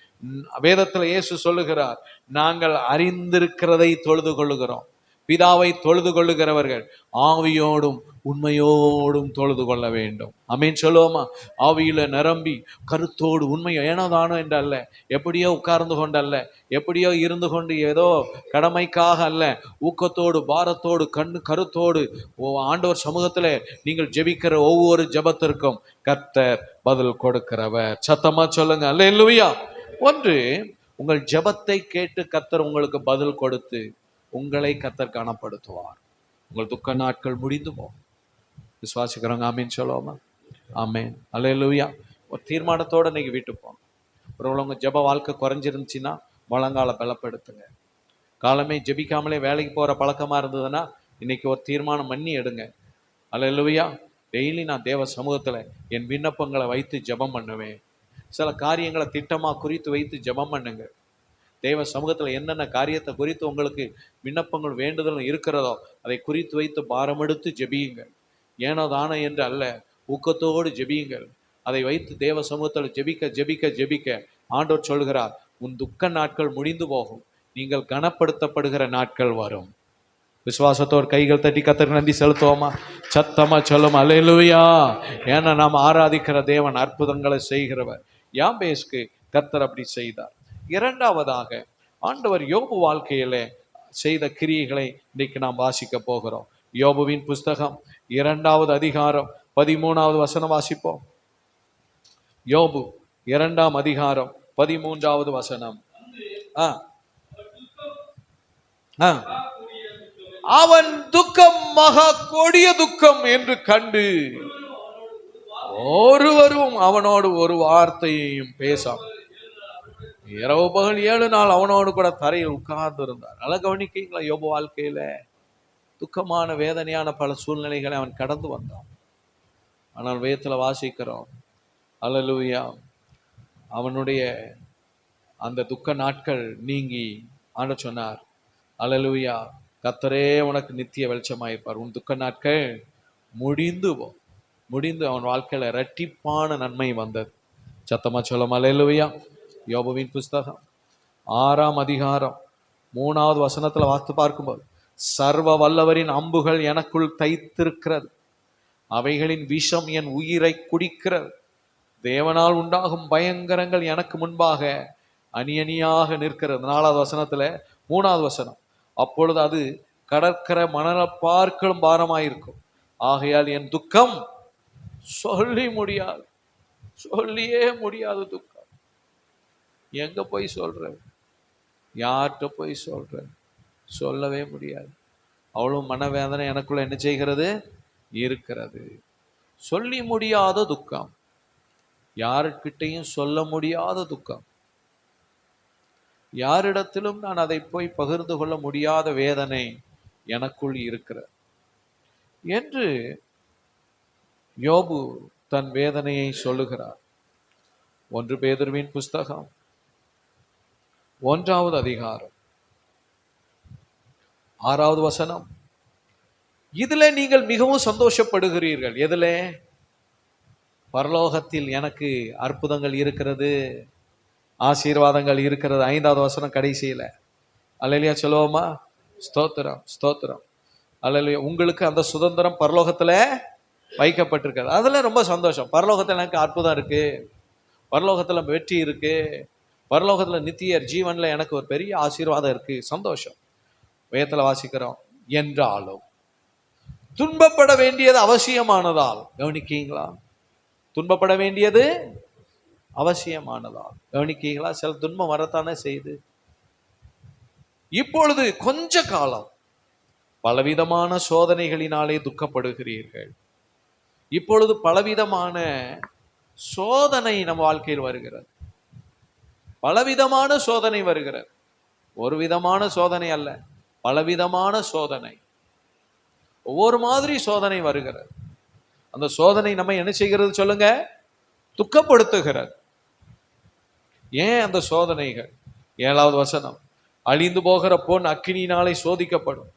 வேதத்தில் இயேசு சொல்லுகிறார், நாங்கள் அறிந்திருக்கிறதை தொழுது கொள்ளுகிறோம். பிதாவை தொழுது கொள்ளுகிறவர்கள் ஆவியோடும் உண்மையோடும் தொழுது கொள்ள வேண்டும். ஆமீன் சொல்லுவோமா? ஆவியில நிரம்பி கருத்தோடு உண்மை ஏனோதானோ என்று அல்ல, எப்படியோ உட்கார்ந்து கொண்டு அல்ல, எப்படியோ இருந்து கொண்டு ஏதோ கடமைக்காக அல்ல, ஊக்கத்தோடு பாரத்தோடு கருத்தோடு ஆண்டவர் சமூகத்தில் நீங்கள் ஜெபிக்கிற ஒவ்வொரு ஜெபத்திற்கும் கர்த்தர் பதில் கொடுக்கிறவர். சத்தமா சொல்லுங்க அல்லேலூயா. ஒன்று, உங்கள் ஜெபத்தை கேட்டு கர்த்தர் உங்களுக்கு பதில் கொடுத்து உங்களை கர்த்தர் கனப்படுத்துவார். உங்கள் துக்க நாட்கள் முடிந்து போகும். விசுவாசிக்கிறவங்க ஆமீன் சொல்லுவோமா? ஆமீன் அல்லேலூயா. ஒரு தீர்மானத்தோட நீங்க வீட்டுக்கு போகணும். ஒரு உங்க ஜெப வாழ்க்கை குறைஞ்சிருந்துச்சுன்னா முழங்கால பலப்படுத்துங்க. காலமே ஜெபிக்காமலே வேலைக்கு போற பழக்கமா இருந்ததுன்னா இன்னைக்கு ஒரு தீர்மானம் பண்ணி எடுங்க. அல்லேலூயா. டெய்லி நான் தேவ சமூகத்துல என் விண்ணப்பங்களை வைத்து ஜெபம் பண்ணுவேன். சில காரியங்களை திட்டமா குறித்து வைத்து ஜெபம் பண்ணுங்க. தேவ சமூகத்துல என்னென்ன காரியத்தை குறித்து உங்களுக்கு விண்ணப்பங்கள் வேண்டுதல் இருக்கிறதோ அதை குறித்து வைத்து பாரமெடுத்து ஜெபியுங்கள். ஏனோ தானோ என்று அல்ல, ஊக்கத்தோடு ஜெபியுங்கள். அதை வைத்து தேவ சமூகத்தில் ஜெபிக்க ஜெபிக்க ஜெபிக்க ஆண்டவர் சொல்கிறார், உன் துக்க நாட்கள் முடிந்து போகும், நீங்கள் கனப்படுத்தப்படுகிற நாட்கள் வரும். விசுவாசத்தோடு கைகள் தட்டி கர்த்தருக்கு நன்றி செலுத்துவோமா? சத்தமா சொல்லும் அல்லேலூயா. ஏன்னா நாம் ஆராதிக்கிற தேவன் அற்புதங்களை செய்கிறவர். யாபேஸ்க்கு கர்த்தர் அப்படி செய்தார். இரண்டாவதாக ஆண்டவர் யோபு வாழ்க்கையில செய்த கிரியைகளை இன்னைக்கு நாம் வாசிக்க போகிறோம். யோபுவின் புஸ்தகம் 2வது அதிகாரம் 13வது வசனம் வாசிப்போம். யோபு 2ஆம் அதிகாரம் 13வது வசனம். அவன் துக்கம் மகா கொடிய துக்கம் என்று கண்டு ஒருவரும் அவனோடு ஒரு வார்த்தையையும் பேசாம இரவு பகல் 7 நாள் அவனோடு கூட தரையில் உட்கார்ந்து இருந்தார். நல்லா கவனிக்கீங்களா? யோபு வாழ்க்கையில துக்கமான வேதனையான பல சூழ்நிலைகளை அவன் கடந்து வந்தான். ஆனால் வேதத்துல வாசிக்கிறோம், அல்லேலூயா, அவனுடைய அந்த துக்க நாட்கள் நீங்கி ஆண்டவர் சொன்னார், அல்லேலூயா, கர்த்தரே உனக்கு நித்திய வெளிச்சமாயிருப்பார், உன் துக்க நாட்கள் முடிந்து அவன் வாழ்க்கையில இரட்டிப்பான நன்மை வந்தது. சத்தமா சொல்லும் அல்லேலூயா. யோபுவின் புஸ்தகம் 6ஆம் அதிகாரம் 3வது வசனத்துல வாசித்து பார்க்கும்போது, சர்வ வல்லவரின் அம்புகள் எனக்குள் தைத்திருக்கிறது, அவைகளின் விஷம் என் உயிரை குடிக்கிறது, தேவனால் உண்டாகும் பயங்கரங்கள் எனக்கு முன்பாக அணியணியாக நிற்கிறது. 4வது வசனத்துல 3வது வசனம், அப்பொழுது அது கடற்கரை மணல பார்க்கலும் பாரமாயிருக்கும், ஆகையால் என் துக்கம் சொல்லியே முடியாது துக்கம். எங்க போய் சொல்றேன்? யார்கிட்ட போய் சொல்றேன்? சொல்லவே முடியாது. அவ்வளவு மனவேதனை எனக்குள்ள என்ன செய்கிறது? இருக்கிறது. சொல்லி முடியாத துக்கம், யாருக்கிட்டையும் சொல்ல முடியாத துக்கம், யாரிடத்திலும் நான் அதை போய் பகிர்ந்து கொள்ள முடியாத வேதனை எனக்குள் இருக்கிறது என்று யோபு தன் வேதனையை சொல்லுகிறார். 1 பேதுருவின் புஸ்தகம் 1வது அதிகாரம் 6வது வசனம், இதுல நீங்கள் மிகவும் சந்தோஷப்படுகிறீர்கள். எதுல? பரலோகத்தில் எனக்கு அற்புதங்கள் இருக்கிறது, ஆசீர்வாதங்கள் இருக்கிறது. 5வது வசனம் கடைசியில, அல்லேலூயா சொல்லுவோமா? ஸ்தோத்திரம் ஸ்தோத்திரம் அல்லேலூயா. உங்களுக்கு அந்த சுதந்திரம் பரலோகத்துல வைக்கப்பட்டிருக்கிறது. அதுல ரொம்ப சந்தோஷம். பரலோகத்துல எனக்கு அற்புதம் இருக்கு, பரலோகத்துல வெற்றி இருக்கு, பரலோகத்துல நித்திய ஜீவன்ல எனக்கு ஒரு பெரிய ஆசீர்வாதம் இருக்கு, சந்தோஷம். வேதத்துல வாசிக்கிறோம், என்றாலும் துன்பப்பட வேண்டியது அவசியமானதால். கவனிக்கீங்களா? துன்பப்பட வேண்டியது அவசியமானதால். கவனிக்கீங்களா? சில துன்பம் வரத்தானே செய்து. இப்பொழுது கொஞ்ச காலம் பலவிதமான சோதனைகளினாலே துக்கப்படுகிறீர்கள். இப்பொழுது பலவிதமான சோதனை நம் வாழ்க்கையில் வருகிறது. பலவிதமான சோதனை வருகிறது. ஒரு விதமான சோதனை அல்ல, பலவிதமான சோதனை. ஒவ்வொரு மாதிரி சோதனை வருகிறது. அந்த சோதனை நம்ம என்ன செய்கிறது சொல்லுங்க? துக்கப்படுத்துகிறது. ஏன் அந்த சோதனைகள்? 7வது வசனம், அழிந்து போகிற பொன் அக்கினியினாலே சோதிக்கப்படும்,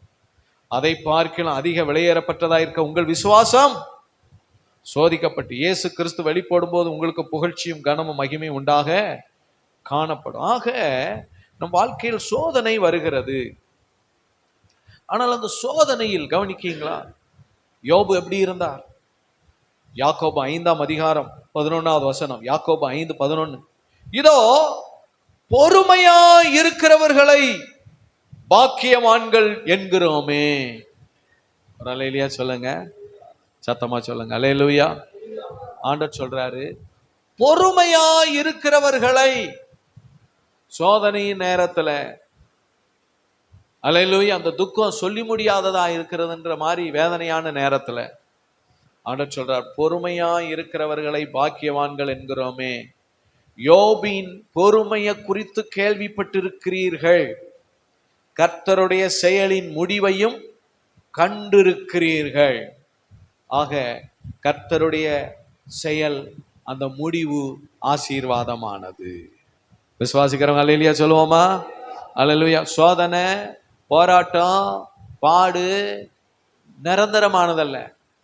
அதை பார்க்கலாம் அதிக விலையேறப்பட்டதா இருக்க உங்கள் விசுவாசம் சோதிக்கப்பட்டு இயேசு கிறிஸ்து வெளிப்படும் போது உங்களுக்கு புகழ்ச்சியும் கனமும் மகிமையும் உண்டாக காணப்படும். ஆக நம் வாழ்க்கையில் சோதனை வருகிறது. ஆனால் அந்த சோதனையில் கவனிக்கீங்களா, யோபு எப்படி இருந்தார்? யாக்கோபு 5ஆம் அதிகாரம் 11வது வசனம். யாக்கோபு 5:11. இதோ பொறுமையா இருக்கிறவர்களை பாக்கியவான்கள் என்கிறோமே. ஒரு அல்லேலூயா சொல்லுங்க, சத்தமா சொல்லுங்க அல்லேலூயா. ஆண்டவர் சொல்றாரு, பொறுமையா இருக்கிறவர்களை. சோதனையின் நேரத்துல அல்லேலூயா, அந்த துக்கம் சொல்லி முடியாததா இருக்கிறதுன்ற மாதிரி வேதனையான நேரத்துல ஆண்டவர் சொல்றார், பொறுமையா இருக்கிறவர்களை பாக்கியவான்கள் என்கிறோமே. யோபின் பொறுமையை குறித்து கேள்விப்பட்டிருக்கிறீர்கள், கர்த்தருடைய செயலின் முடிவையும் கண்டிருக்கிறீர்கள். ஆக கர்த்தருடைய செயல், அந்த முடிவு ஆசீர்வாதமானது. விசுவாசிக்கிறவங்க அல்லேலூயா சொல்லுவோமா? அல்லேலூயா. சோதனை, போராட்டம், பாடு நிரந்தரமானதல்ல.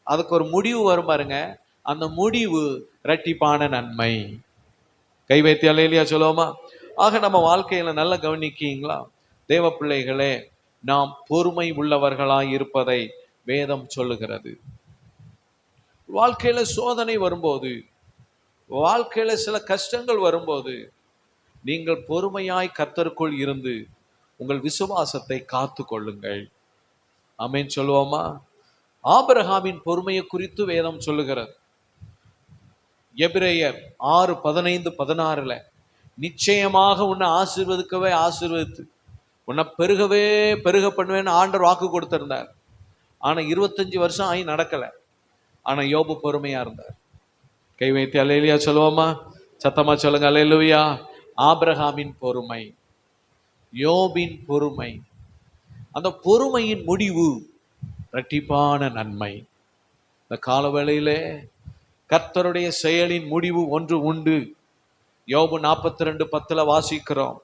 அதுக்கு ஒரு முடிவு வரும் பாருங்க. அந்த முடிவு இரட்டிப்பான நன்மை. கை வைத்து அல்லேலூயா சொல்லுவோமா? ஆக நம்ம வாழ்க்கையில நல்லா கவனிக்கீங்களா தேவ பிள்ளைகளே, நாம் பொறுமை உள்ளவர்களாய் இருப்பதை வேதம் சொல்லுகிறது. வாழ்க்கையில சோதனை வரும்போது, வாழ்க்கையில சில கஷ்டங்கள் வரும்போது, நீங்கள் பொறுமையாய் கர்த்தருக்குள் இருந்து உங்கள் விசுவாசத்தை காத்து கொள்ளுங்கள். ஆமென் சொல்லுவோமா? ஆபிரகாமின் பொறுமையை குறித்து வேதம் சொல்லுகிறது. எபிரேயர் 6:15-16 நிச்சயமாக உன்னை ஆசீர்வதிக்கவே ஆசீர்வதித்து உன்னை பெருகவே பெருக பண்ணுவேன்னு ஆண்டவர் வாக்கு கொடுத்திருந்தார். ஆனா 25 வருஷம் ஆகி நடக்கல. ஆனா யோபு பொறுமையா இருந்தார். கை வைத்து அல்லேலூயா சொல்லுவோமா? சத்தமா சொல்லுங்க அல்லேலூயா. ஆபிரகாமின் பொறுமை, யோபின் பொறுமை, அந்த பொறுமையின் முடிவு இரட்டிப்பான நன்மை. இந்த காலவேளையிலே கர்த்தருடைய செயலின் முடிவு ஒன்று உண்டு. யோபு 42:10 வாசிக்கிறோம்.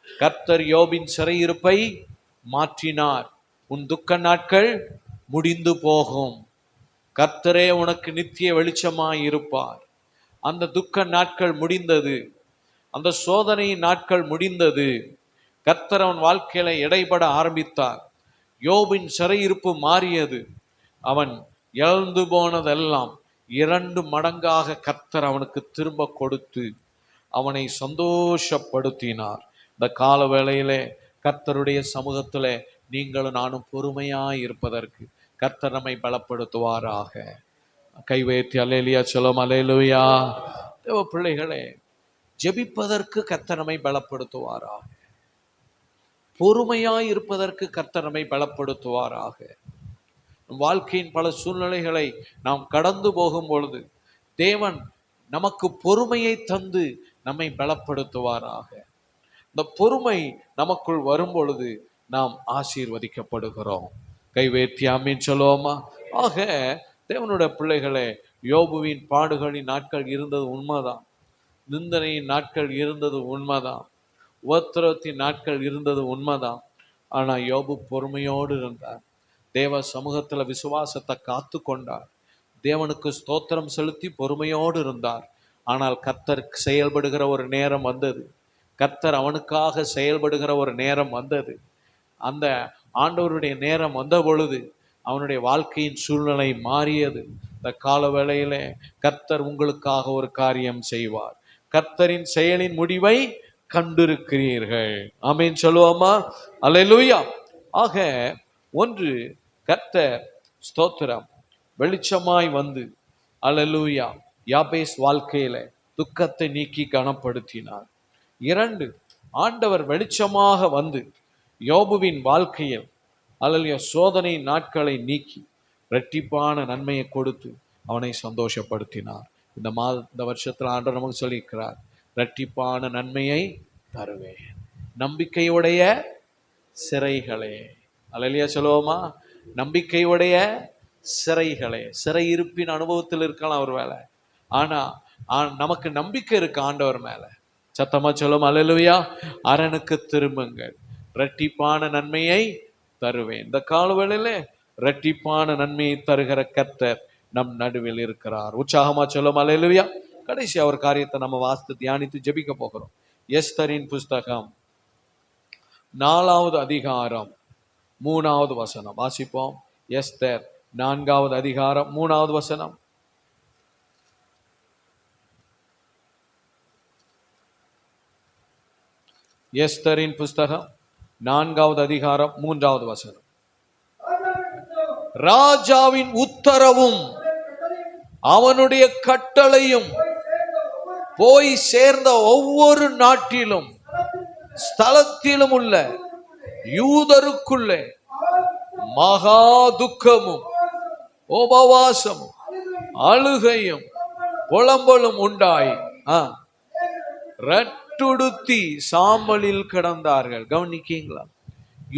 கர்த்தர் யோபின் சிறையிருப்பை மாற்றினார், உன் துக்க நாட்கள் முடிந்து போகும். கர்த்தரே உனக்கு நித்திய வெளிச்சமாய் இருப்பார். அந்த துக்க நாட்கள் முடிந்தது, அந்த சோதனை நாட்கள் முடிந்தது. கர்த்தர் அவன் வாழ்க்கையில இடைபட ஆரம்பித்தார். யோபின் சிறையிருப்பு மாறியது. அவன் இழந்து போனதெல்லாம் 2 மடங்காக கர்த்தர் அவனுக்கு திரும்ப கொடுத்து அவனை சந்தோஷப்படுத்தினார். இந்த கால வேளையிலே கர்த்தருடைய சமூகத்துல நீங்களும் நானும் பொறுமையாய் இருப்பதற்கு கர்த்தர் நம்மை பலப்படுத்துவாராக. கை வைத்து அல்லேலூயா சொல்லும். அல்லேலூயா. தேவ பிள்ளைகளே, ஜெபிப்பதற்கு கர்த்தர் நம்மை பலப்படுத்துவாராக. பொறுமையாய் இருப்பதற்கு கர்த்தர் நம்மை பலப்படுத்துவாராக. வாழ்க்கையின் பல சூழ்நிலைகளை நாம் கடந்து போகும் பொழுது தேவன் நமக்கு பொறுமையை தந்து நம்மை பலப்படுத்துவாராக. இந்த பொறுமை நமக்குள் வரும் பொழுது நாம் ஆசீர்வதிக்கப்படுகிறோம். கை வைத்து ஆமென் சொல்லுவோமா? ஆக தேவனுடைய பிள்ளைகளே, யோபுவின் பாடுகளின் நாட்கள் இருந்தது உண்மைதான், நிந்தனையின் நாட்கள் இருந்தது உண்மைதான், உபத்திரவத்தின் நாட்கள் இருந்தது உண்மைதான். ஆனா யோபு பொறுமையோடு இருந்தார். தேவ சமூகத்துல விசுவாசத்தை காத்து கொண்டார். தேவனுக்கு ஸ்தோத்திரம் செலுத்தி பொறுமையோடு இருந்தார். ஆனால் கர்த்தர் செயல்படுகிற ஒரு நேரம் வந்தது. கர்த்தர் அவனுக்காக செயல்படுகிற ஒரு நேரம் வந்தது. அந்த ஆண்டவருடைய நேரம் வந்த பொழுது அவனுடைய வாழ்க்கையின் சூழ்நிலை மாறியது. இந்த கால வேளையிலே கர்த்தர் உங்களுக்காக ஒரு காரியம் செய்வார். கர்த்தரின் செயலின் முடிவை கண்டிருக்கிறீர்கள். ஆமென் சொல்லுவோமா? அல்லேலூயா. ஆக ஒன்று, கர்த்தர் ஸ்தோத்திரம் வெளிச்சமாய் வந்து அல்லேலூயா யாபேஸ் வாழ்க்கையில துக்கத்தை நீக்கி கனப்படுத்தினார். 2, ஆண்டவர் வெளிச்சமாக வந்து யோபுவின் வாழ்க்கையில் அல்லேலூயா சோதனை நாட்களை நீக்கி இரட்டிப்பான நன்மையை கொடுத்து அவனை சந்தோஷப்படுத்தினார். இந்த வருஷத்துல ஆண்டவர் நமக்கு சொல்லியிருக்கிறார், இரட்டிப்பான நன்மையை தருவேன். நம்பிக்கையுடைய சிறைகளே, அல்லேலூயா சொல்லுவோமா? நம்பிக்கையுடைய சிறைகளே. சிறையிருப்பின் அனுபவத்தில் இருக்கலாம் ஒரு வேலை, ஆனா நமக்கு நம்பிக்கை இருக்கு ஆண்டவர் மேல. சத்தமா சொல்லும் அல்லேலூயா. அரணுக்கு திரும்புங்கள், இரட்டிப்பான நன்மையை தருவேன். இந்த காலவேளையில இரட்டிப்பான நன்மையை தருகிற கர்த்தர் நம் நடுவில் இருக்கிறார். உற்சாகமா சொல்லும் அல்லேலூயா. கடைசியா ஒரு காரியத்தை நம்ம வாசித்து தியானித்து ஜெபிக்க போகிறோம். எஸ்தரின் புஸ்தகம் 4வது அதிகாரம் 3வது வசனம் வாசிப்போம். எஸ்தர் 4வது அதிகாரம் 3வது வசனம். எஸ்தரின் புஸ்தகம் 4வது அதிகாரம் 3வது வசனம். ராஜாவின் உத்தரவும் அவனுடைய கட்டளையும் போய் சேர்ந்த ஒவ்வொரு நாட்டிலும் ஸ்தலத்திலும் உள்ள யூதருக்குள்ளே மகா துக்கமும் உபவாசமும் அழுகையும் புலம்பலும் உண்டாய் ரட்டுடுத்தி சாம்பலில் கிடந்தார்கள். கவனிக்கீங்களா?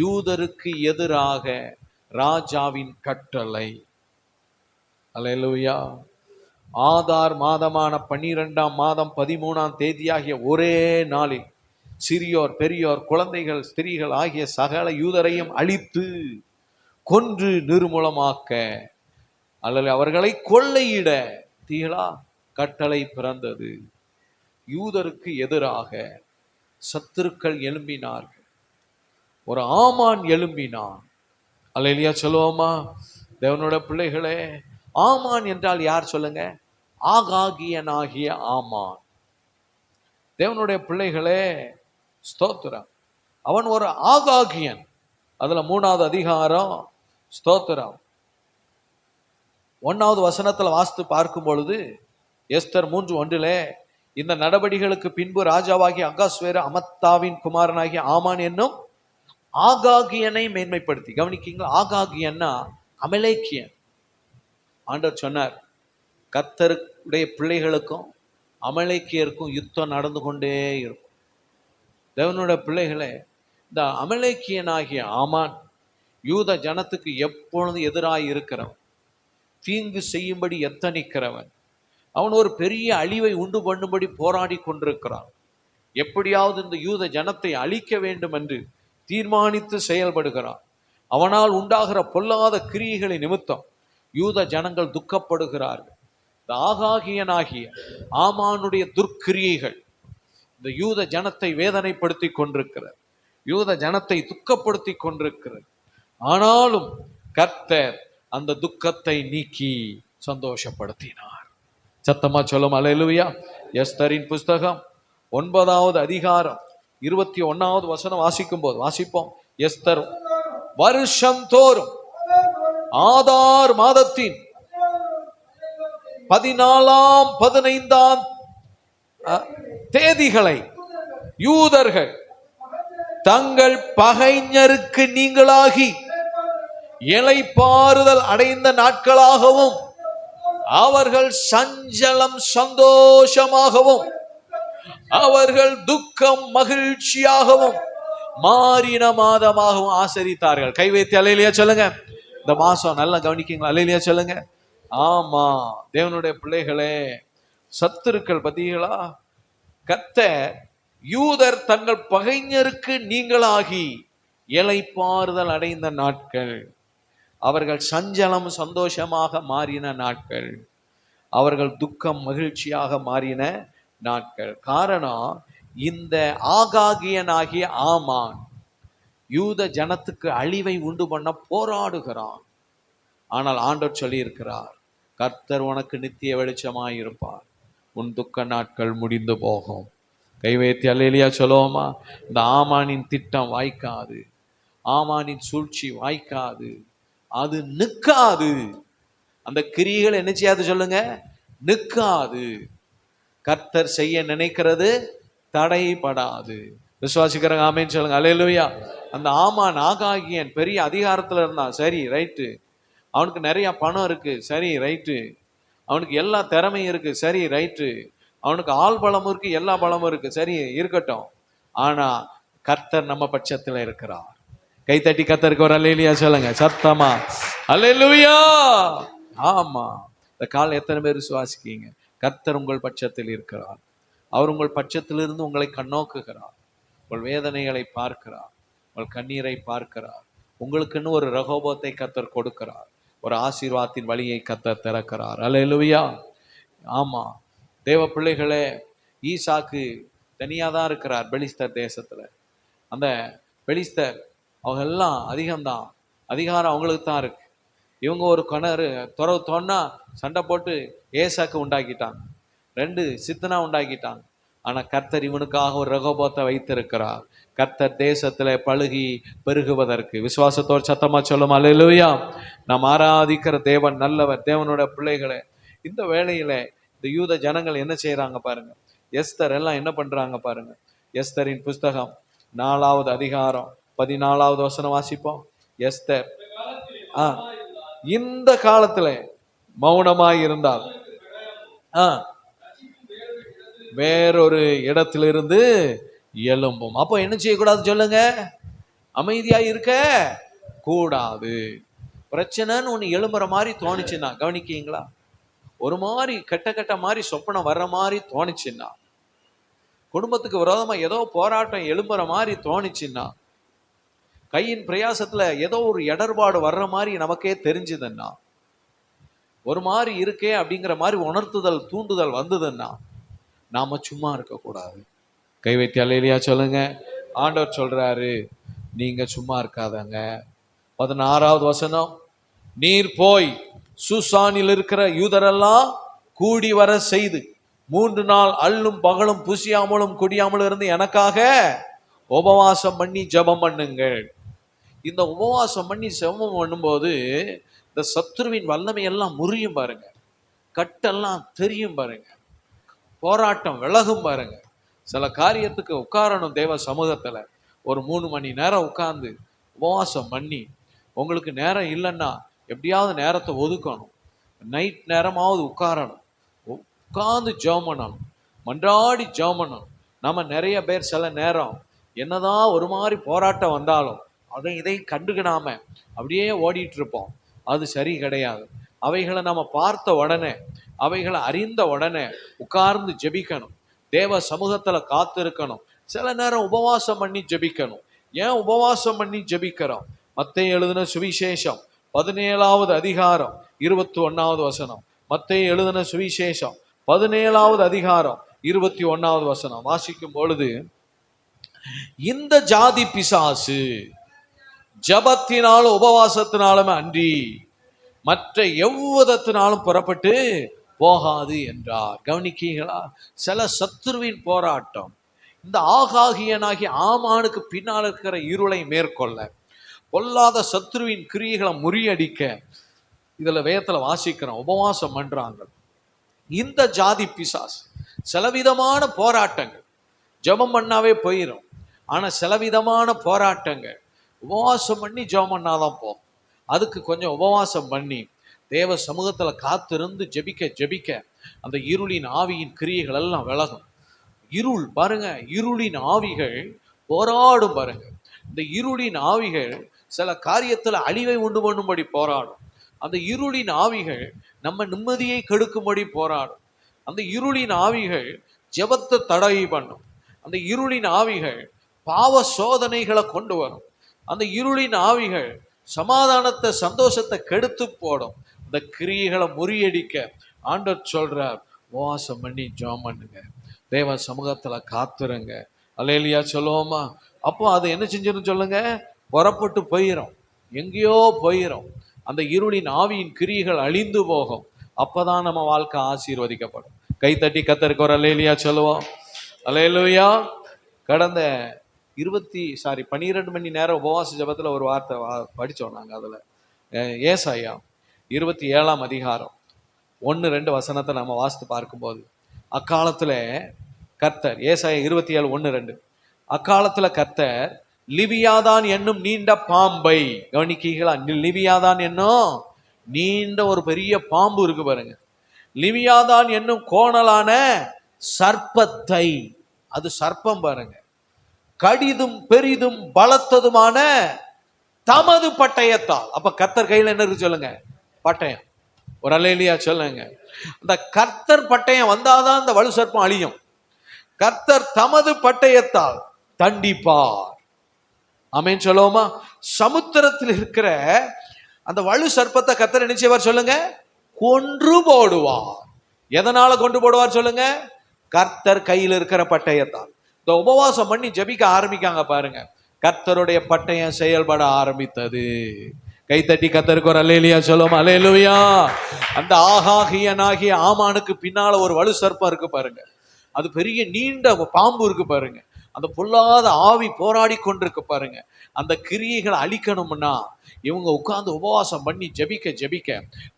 யூதருக்கு எதிராக ராஜாவின் கட்டளை. அல்லேலூயா. ஆதார் மாதமான 12ஆம் மாதம் 13ஆம் தேதியாகிய ஒரே நாளில் சிறியோர் பெரியோர் குழந்தைகள் ஸ்திரீகள் ஆகிய சகல யூதரையும் அழித்து கொன்று நிர்மூலமாக்க அல்லது அவர்களை கொள்ளையிட தீகளா கட்டளை பிறந்தது. யூதருக்கு எதிராக சத்துருக்கள் எழும்பினார்கள். ஒரு ஆமான் எழும்பினான். அல்லேலூயா சொல்லுவோமா? தேவனோட பிள்ளைகளே, ஆமான் என்றால் யார் சொல்லுங்க? ஆகாகியனாகிய ஆமான். தேவனுடைய பிள்ளைகளே ஸ்தோத்திரம். அவன் ஒரு ஆகாகியன். அதுல 3வது அதிகாரம் ஸ்தோத்திரம் 1வது வசனத்துல வாசித்து பார்க்கும் பொழுது எஸ்தர் 3:1 இந்த நடவடிக்கைகளுக்கு பின்பு ராஜாவாகிய அகாஸ்வேரு அமத்தாவின் குமாரனாகிய ஆமான் என்னும் ஆகாகியனை மேன்மைப்படுத்தி. கவனிக்கீங்களா? ஆகாகியன்னா அமலேக்கியன். ஆண்டவர் சொன்னார், கர்த்தருடைய பிள்ளைகளுக்கும் அமலேக்கியருக்கும் யுத்தம் நடந்து கொண்டே இருக்கும். தேவனுடைய பிள்ளைகளே, இந்த அமலேக்கியனாகிய ஆமான் யூத ஜனத்துக்கு எப்பொழுது எதிராக இருக்கிறவன், தீங்கு செய்யும்படி எத்தனிக்கிறவன். அவன் ஒரு பெரிய அழிவை உண்டு பண்ணும்படி போராடி கொண்டிருக்கிறான். எப்படியாவது இந்த யூத ஜனத்தை அழிக்க வேண்டும் என்று தீர்மானித்து செயல்படுகிறான். அவனால் உண்டாகிற பொல்லாத கிரியைகளை நிமித்தம் யூத ஜனங்கள் துக்கப்படுகிறார்கள். இந்த ஆகாகியனாகிய ஆமானுடைய துர்க்கிரியைகள் இந்த யூத ஜனத்தை வேதனைப்படுத்தி கொண்டிருக்கிறது, யூத ஜனத்தை துக்கப்படுத்தி கொண்டிருக்கிறது. ஆனாலும் கர்த்தர் அந்த துக்கத்தை நீக்கி சந்தோஷப்படுத்தினார். சத்தமா சொல்லும் அல்லேலூயா. எஸ்தரின் புஸ்தகம் 9வது அதிகாரம் 21வது வசனம் வாசிக்கும் போது வாசிப்போம். எஸ்தர் வருஷம் தோறும் ஆதார் மாதத்தின் 14ஆம் 15ஆம் தேதிகளை யூதர்கள் தங்கள் பகைஞருக்கு நீங்களாகி இளைப்பாறுதல் அடைந்த நாட்களாகவும் அவர்கள் சஞ்சலம் சந்தோஷமாகவும் அவர்கள் துக்கம் மகிழ்ச்சியாகவும் மாறின மாதமாகவும் ஆசரித்தார்கள். கை வைத்து அல்லேலூயா சொல்லுங்க. இந்த மாசம் நல்லா கவனிக்கீங்களா? அல்லேலூயா சொல்லுங்க. ஆமா, தேவனுடைய பிள்ளைகளே, சத்துருக்கள் பத்திகளா கர்த்தர் யூதர் தங்கள் பகைஞருக்கு நீங்களாகி இளைப்பாறுதல் அடைந்த நாட்கள், அவர்கள் சஞ்சலம் சந்தோஷமாக மாறின நாட்கள், அவர்கள் துக்கம் மகிழ்ச்சியாக மாறின நாட்கள். காரணம், இந்த ஆகாகியனாகிய ஆமான் யூத ஜனத்துக்கு அழிவை உண்டு பண்ண போராடுகிறான். ஆனால் ஆண்டவர் சொல்லி இருக்கிறார், கர்த்தர் உனக்கு நித்திய வெளிச்சமாயிருப்பார், உன் துக்க நாட்கள் முடிந்து போகும். கை வைத்து அல்லேலூயா சொல்லுவோமா? இந்த ஆமானின் திட்டம் வாய்க்காது, ஆமானின் சூழ்ச்சி வாய்க்காது, அது நிற்காது. அந்த கிரியைகள் என்ன செய்யாது சொல்லுங்க? நிற்காது. கர்த்தர் செய்ய நினைக்கிறது தடைபடாது. விசுவாசிக்கிறாங்க? ஆமேன்னு சொல்லுங்க. அல்லேலூயா. அந்த ஆமான் ஆகாகியன் பெரிய அதிகாரத்துல இருந்தான், சரி ரைட்டு. அவனுக்கு நிறைய பணம் இருக்கு, சரி ரைட்டு. அவனுக்கு எல்லா திறமையும் இருக்கு, சரி ரைட்டு. அவனுக்கு ஆள் பலமும் இருக்கு, எல்லா பலமும் இருக்கு, சரி இருக்கட்டும். ஆனா கர்த்தர் நம்ம பட்சத்துல இருக்கிறார். கைத்தட்டி கர்த்தருக்கு ஒரு அல்லேலூயா சொல்லுங்க சத்தமா. அல்லேலூயா. ஆமா, இந்த கால் எத்தனை பேர் விசுவாசிக்கீங்க? கர்த்தர் உங்கள் பட்சத்தில் இருக்கிறார். அவர் உங்கள் பட்சத்திலிருந்து உங்களை கண்ணோக்குகிறார், உங்கள் வேதனைகளை பார்க்கிறார், உங்கள் கண்ணீரை பார்க்கிறார். உங்களுக்குன்னு ஒரு ரகோபத்தை கர்த்தர் கொடுக்கிறார், ஒரு ஆசீர்வாதத்தின் வழியை கர்த்தர் திறக்கிறார். அல்லேலூயா. ஆமா, தேவ பிள்ளைகளே, ஈசாக்கு தனியாக தான் இருக்கிறார் பெலிஸ்தர் தேசத்துல. அந்த பெலிஸ்தர் அவங்க எல்லாம் அதிகம்தான், அதிகாரம் அவங்களுக்கு தான் இருக்கு. இவங்க ஒரு கிணறு துறவு தோன்னா சண்டை போட்டு ஏசாக்கு உண்டாக்கிட்டாங்க, 2 சித்தனா உண்டாக்கிட்டாங்க. ஆனா கர்த்தர் இவனுக்காக ஒரு ரகோபத்தை வைத்திருக்கிறார். கர்த்தர் தேசத்துல பழுகி பெருகுவதற்கு. விசுவாசத்தோடு சத்தமா சொல்லும் அல்லேலூயா. நாம் ஆராதிக்கிற தேவன் நல்லவர். தேவனோட பிள்ளைகளை, இந்த வேளையில இந்த யூத ஜனங்கள் என்ன செய்யறாங்க பாருங்க. எஸ்தர் எல்லாம் என்ன பண்றாங்க பாருங்க. எஸ்தரின் புஸ்தகம் 4வது அதிகாரம் 14வது வசனம் வாசிப்போம். எஸ்தர் இந்த காலத்துல மௌனமாய் இருந்தால் வேறொரு இடத்திலிருந்து எழும்பும். அப்போ என்ன செய்யக்கூடாது சொல்லுங்க? அமைதியா இருக்க கூடாது. பிரச்சனைன்னு ஒண்ணு எழும்புற மாதிரி தோணுச்சுன்னா, கவனிக்கீங்களா, ஒரு மாதிரி கெட்ட மாதிரி சொப்பனம் வர்ற மாதிரி தோணுச்சுன்னா, குடும்பத்துக்கு விரோதமா ஏதோ போராட்டம் எழும்புற மாதிரி தோணுச்சுன்னா, கையின் பிரயாசத்துல ஏதோ ஒரு இடர்பாடு வர்ற மாதிரி நமக்கே தெரிஞ்சுதுன்னா, ஒரு மாதிரி இருக்கே அப்படிங்கிற மாதிரி உணர்த்துதல் தூண்டுதல் வந்ததுன்னா, நாம சும்மா இருக்கக்கூடாது. கை வைத்து அல்லேலூயா சொல்லுங்க. ஆண்டவர் சொல்றாரு, நீங்க சும்மா இருக்காதங்க. 16வது வசனம், நீர் போய் சூசானில் இருக்கிற யூதரெல்லாம் கூடி வர செய்து 3 நாள் அல்லும் பகலும் புசியாமலும் குடியாமலும் இருந்து எனக்காக உபவாசம் பண்ணி ஜெபம் பண்ணுங்கள். இந்த உபவாசம் பண்ணி ஜெபம் பண்ணும்போது இந்த சத்துருவின் வல்லமை எல்லாம் முறியும் பாருங்க, கட்டெல்லாம் தெரியும் பாருங்க, போராட்டம் விலகும் பாருங்க. சில காரியத்துக்கு உட்காரணும் தேவ சமூகத்துல, ஒரு 3 மணி நேரம் உட்கார்ந்து உபவாசம் பண்ணி, உங்களுக்கு நேரம் இல்லைன்னா எப்படியாவது நேரத்தை ஒதுக்கணும், நைட் நேரமாவது உட்காரணும், உட்கார்ந்து ஜெபம் பண்ணணும், மன்றாடி ஜெபம் பண்ணணும். நம்ம நிறைய பேர் சில நேரம் என்னதான் ஒரு மாதிரி போராட்டம் வந்தாலும் அதை இதை கண்டுக்கிடாம அப்படியே ஓடிட்டு இருப்போம். அது சரி கிடையாது. அவைகளை நம்ம பார்த்த உடனே, அவைகளை அறிந்த உடனே உட்கார்ந்து ஜெபிக்கணும், தேவ சமூகத்துல காத்து இருக்கணும். சில நேரம் உபவாசம் பண்ணி ஜெபிக்கணும். ஏன் உபவாசம் பண்ணி ஜெபிக்கிறோம்? மத்தேயு எழுதின சுவிசேஷம் 17வது அதிகாரம் 21வது வசனம். மத்தேயு எழுதின சுவிசேஷம் 17வது அதிகாரம் 21வது வசனம் வாசிக்கும் பொழுது, இந்த ஜாதி பிசாசு ஜபத்தினாலும் உபவாசத்தினாலும் அன்றி மற்ற எவ்விதத்தினாலும் புறப்பட்டு போகாது என்றார். கவனிக்கீங்களா? சில சத்துருவின் போராட்டம் இந்த ஆகாகியனாகி ஆமானுக்கு பின்னால் இருக்கிற இருளை மேற்கொள்ள, பொல்லாத சத்துருவின் கிரியைகளை முறியடிக்க, இதுல வேதத்துல வாசிக்கிறோம், உபவாசம் பண்றாங்க. இந்த ஜாதி பிசாசு சிலவிதமான போராட்டங்கள், ஜெபம் பண்ணாவே போயிடும், ஆனா சிலவிதமான போராட்டங்கள் உபவாசம் பண்ணி ஜெபம் பண்ணாதான் போகும். அதுக்கு கொஞ்சம் உபவாசம் பண்ணி தேவ சமூகத்துல காத்திருந்து ஜெபிக்க ஜெபிக்க அந்த இருளின் ஆவியின் கிரியைகள் எல்லாம் விலகும். இருள் பாருங்க, இருளின் ஆவிகள் போராடும் பாருங்க. இந்த இருளின் ஆவிகள் சில காரியத்துல அழிவை உண்டு பண்ணும்படி போராடும். அந்த இருளின் ஆவிகள் நம்ம நிம்மதியை கெடுக்கும்படி போராடும். அந்த இருளின் ஆவிகள் ஜெபத்தை தடை பண்ணும். அந்த இருளின் ஆவிகள் பாவ சோதனைகளை கொண்டு வரும். அந்த இருளின் ஆவிகள் சமாதானத்தை சந்தோஷத்தை கெடுத்து போடும். இந்த கிரியைகளை முறியடிக்க ஆண்டவர் சொல்றார், உபவாசம் பண்ணி ஜெபம் பண்ணுங்க, தேவ சமூகத்துல காத்துருங்க. அல்லேலூயா சொல்லுவோமா? அப்போ அது என்ன செஞ்சிடும் சொல்லுங்க? புறப்பட்டு போயிடும், எங்கேயோ போயிடும். அந்த இருளின் ஆவியின் கிரியைகள் அழிந்து போகும். அப்பதான் நம்ம வாழ்க்கை ஆசீர்வதிக்கப்படும். கைத்தட்டி கர்த்தருக்கு ஒரு அல்லேலூயா சொல்லுவோம். அல்லேலூயா. கடந்த 12 மணி நேரம் உபவாச ஜபத்துல ஒரு வார்த்தை படிச்சோம் நாங்க. அதுல ஏசாயா 27ஆம் அதிகாரம் 1-2 வசனத்தை நம்ம வாசித்து பார்க்கும்போது, அக்காலத்துல கர்த்தர், ஏசாயா 27:1-2, அக்காலத்துல கர்த்தர் லிவியாதான் என்னும் நீண்ட பாம்பை, கவனிக்கீங்களா? லிவியாதான் என்னும் நீண்ட ஒரு பெரிய பாம்பு இருக்கு பாருங்க. லிவியாதான் என்னும் கோணலான சர்ப்பத்தை, அது சர்ப்பம் பாருங்க, கடிதும் பெரிதும் பலத்ததுமான தமது பட்டயத்தால். அப்ப கர்த்தர் கையில என்ன இருக்கு சொல்லுங்க? பட்டயம். ஒரு அல்லேலூயா சொல்லுங்க. அந்த கர்த்தர் பட்டயம் வந்தாதான் அந்த வலு சர்ப்பம் அழியும். கர்த்தர் தமது பட்டயத்தால் தண்டிப்பார். ஆமென் சொல்லுவோமா? சமுத்திரத்தில் இருக்கிற அந்த வலு சர்ப்பத்தை கர்த்தர் என்ன செய்வார் சொல்லுங்க? கொன்று போடுவார். எதனால கொண்டு போடுவார் சொல்லுங்க? கர்த்தர் கையில் இருக்கிற பட்டயத்தால். இந்த உபவாசம் பண்ணி ஜெபிக்க ஆரம்பிக்காங்க பாருங்க, கர்த்தருடைய பட்டயம் செயல்பட ஆரம்பித்தது. கைத்தட்டி கத்தருக்கு ஒரு அல்லேலியா சொல்லுவோம். அல்லேலூயா. அந்த ஆகாகியனாகிய ஆமானுக்கு பின்னால ஒரு வலு சர்ப்பம் இருக்கு பாருங்க. அது பெரிய நீண்ட பாம்பு இருக்கு பாருங்க. அந்த பொல்லாத ஆவி போராடி கொண்டிருக்கு பாருங்க. அந்த கிரியைகளை அழிக்கணும்னா இவங்க உட்கார்ந்து உபவாசம் பண்ணி ஜெபிக்க ஜெபிக்க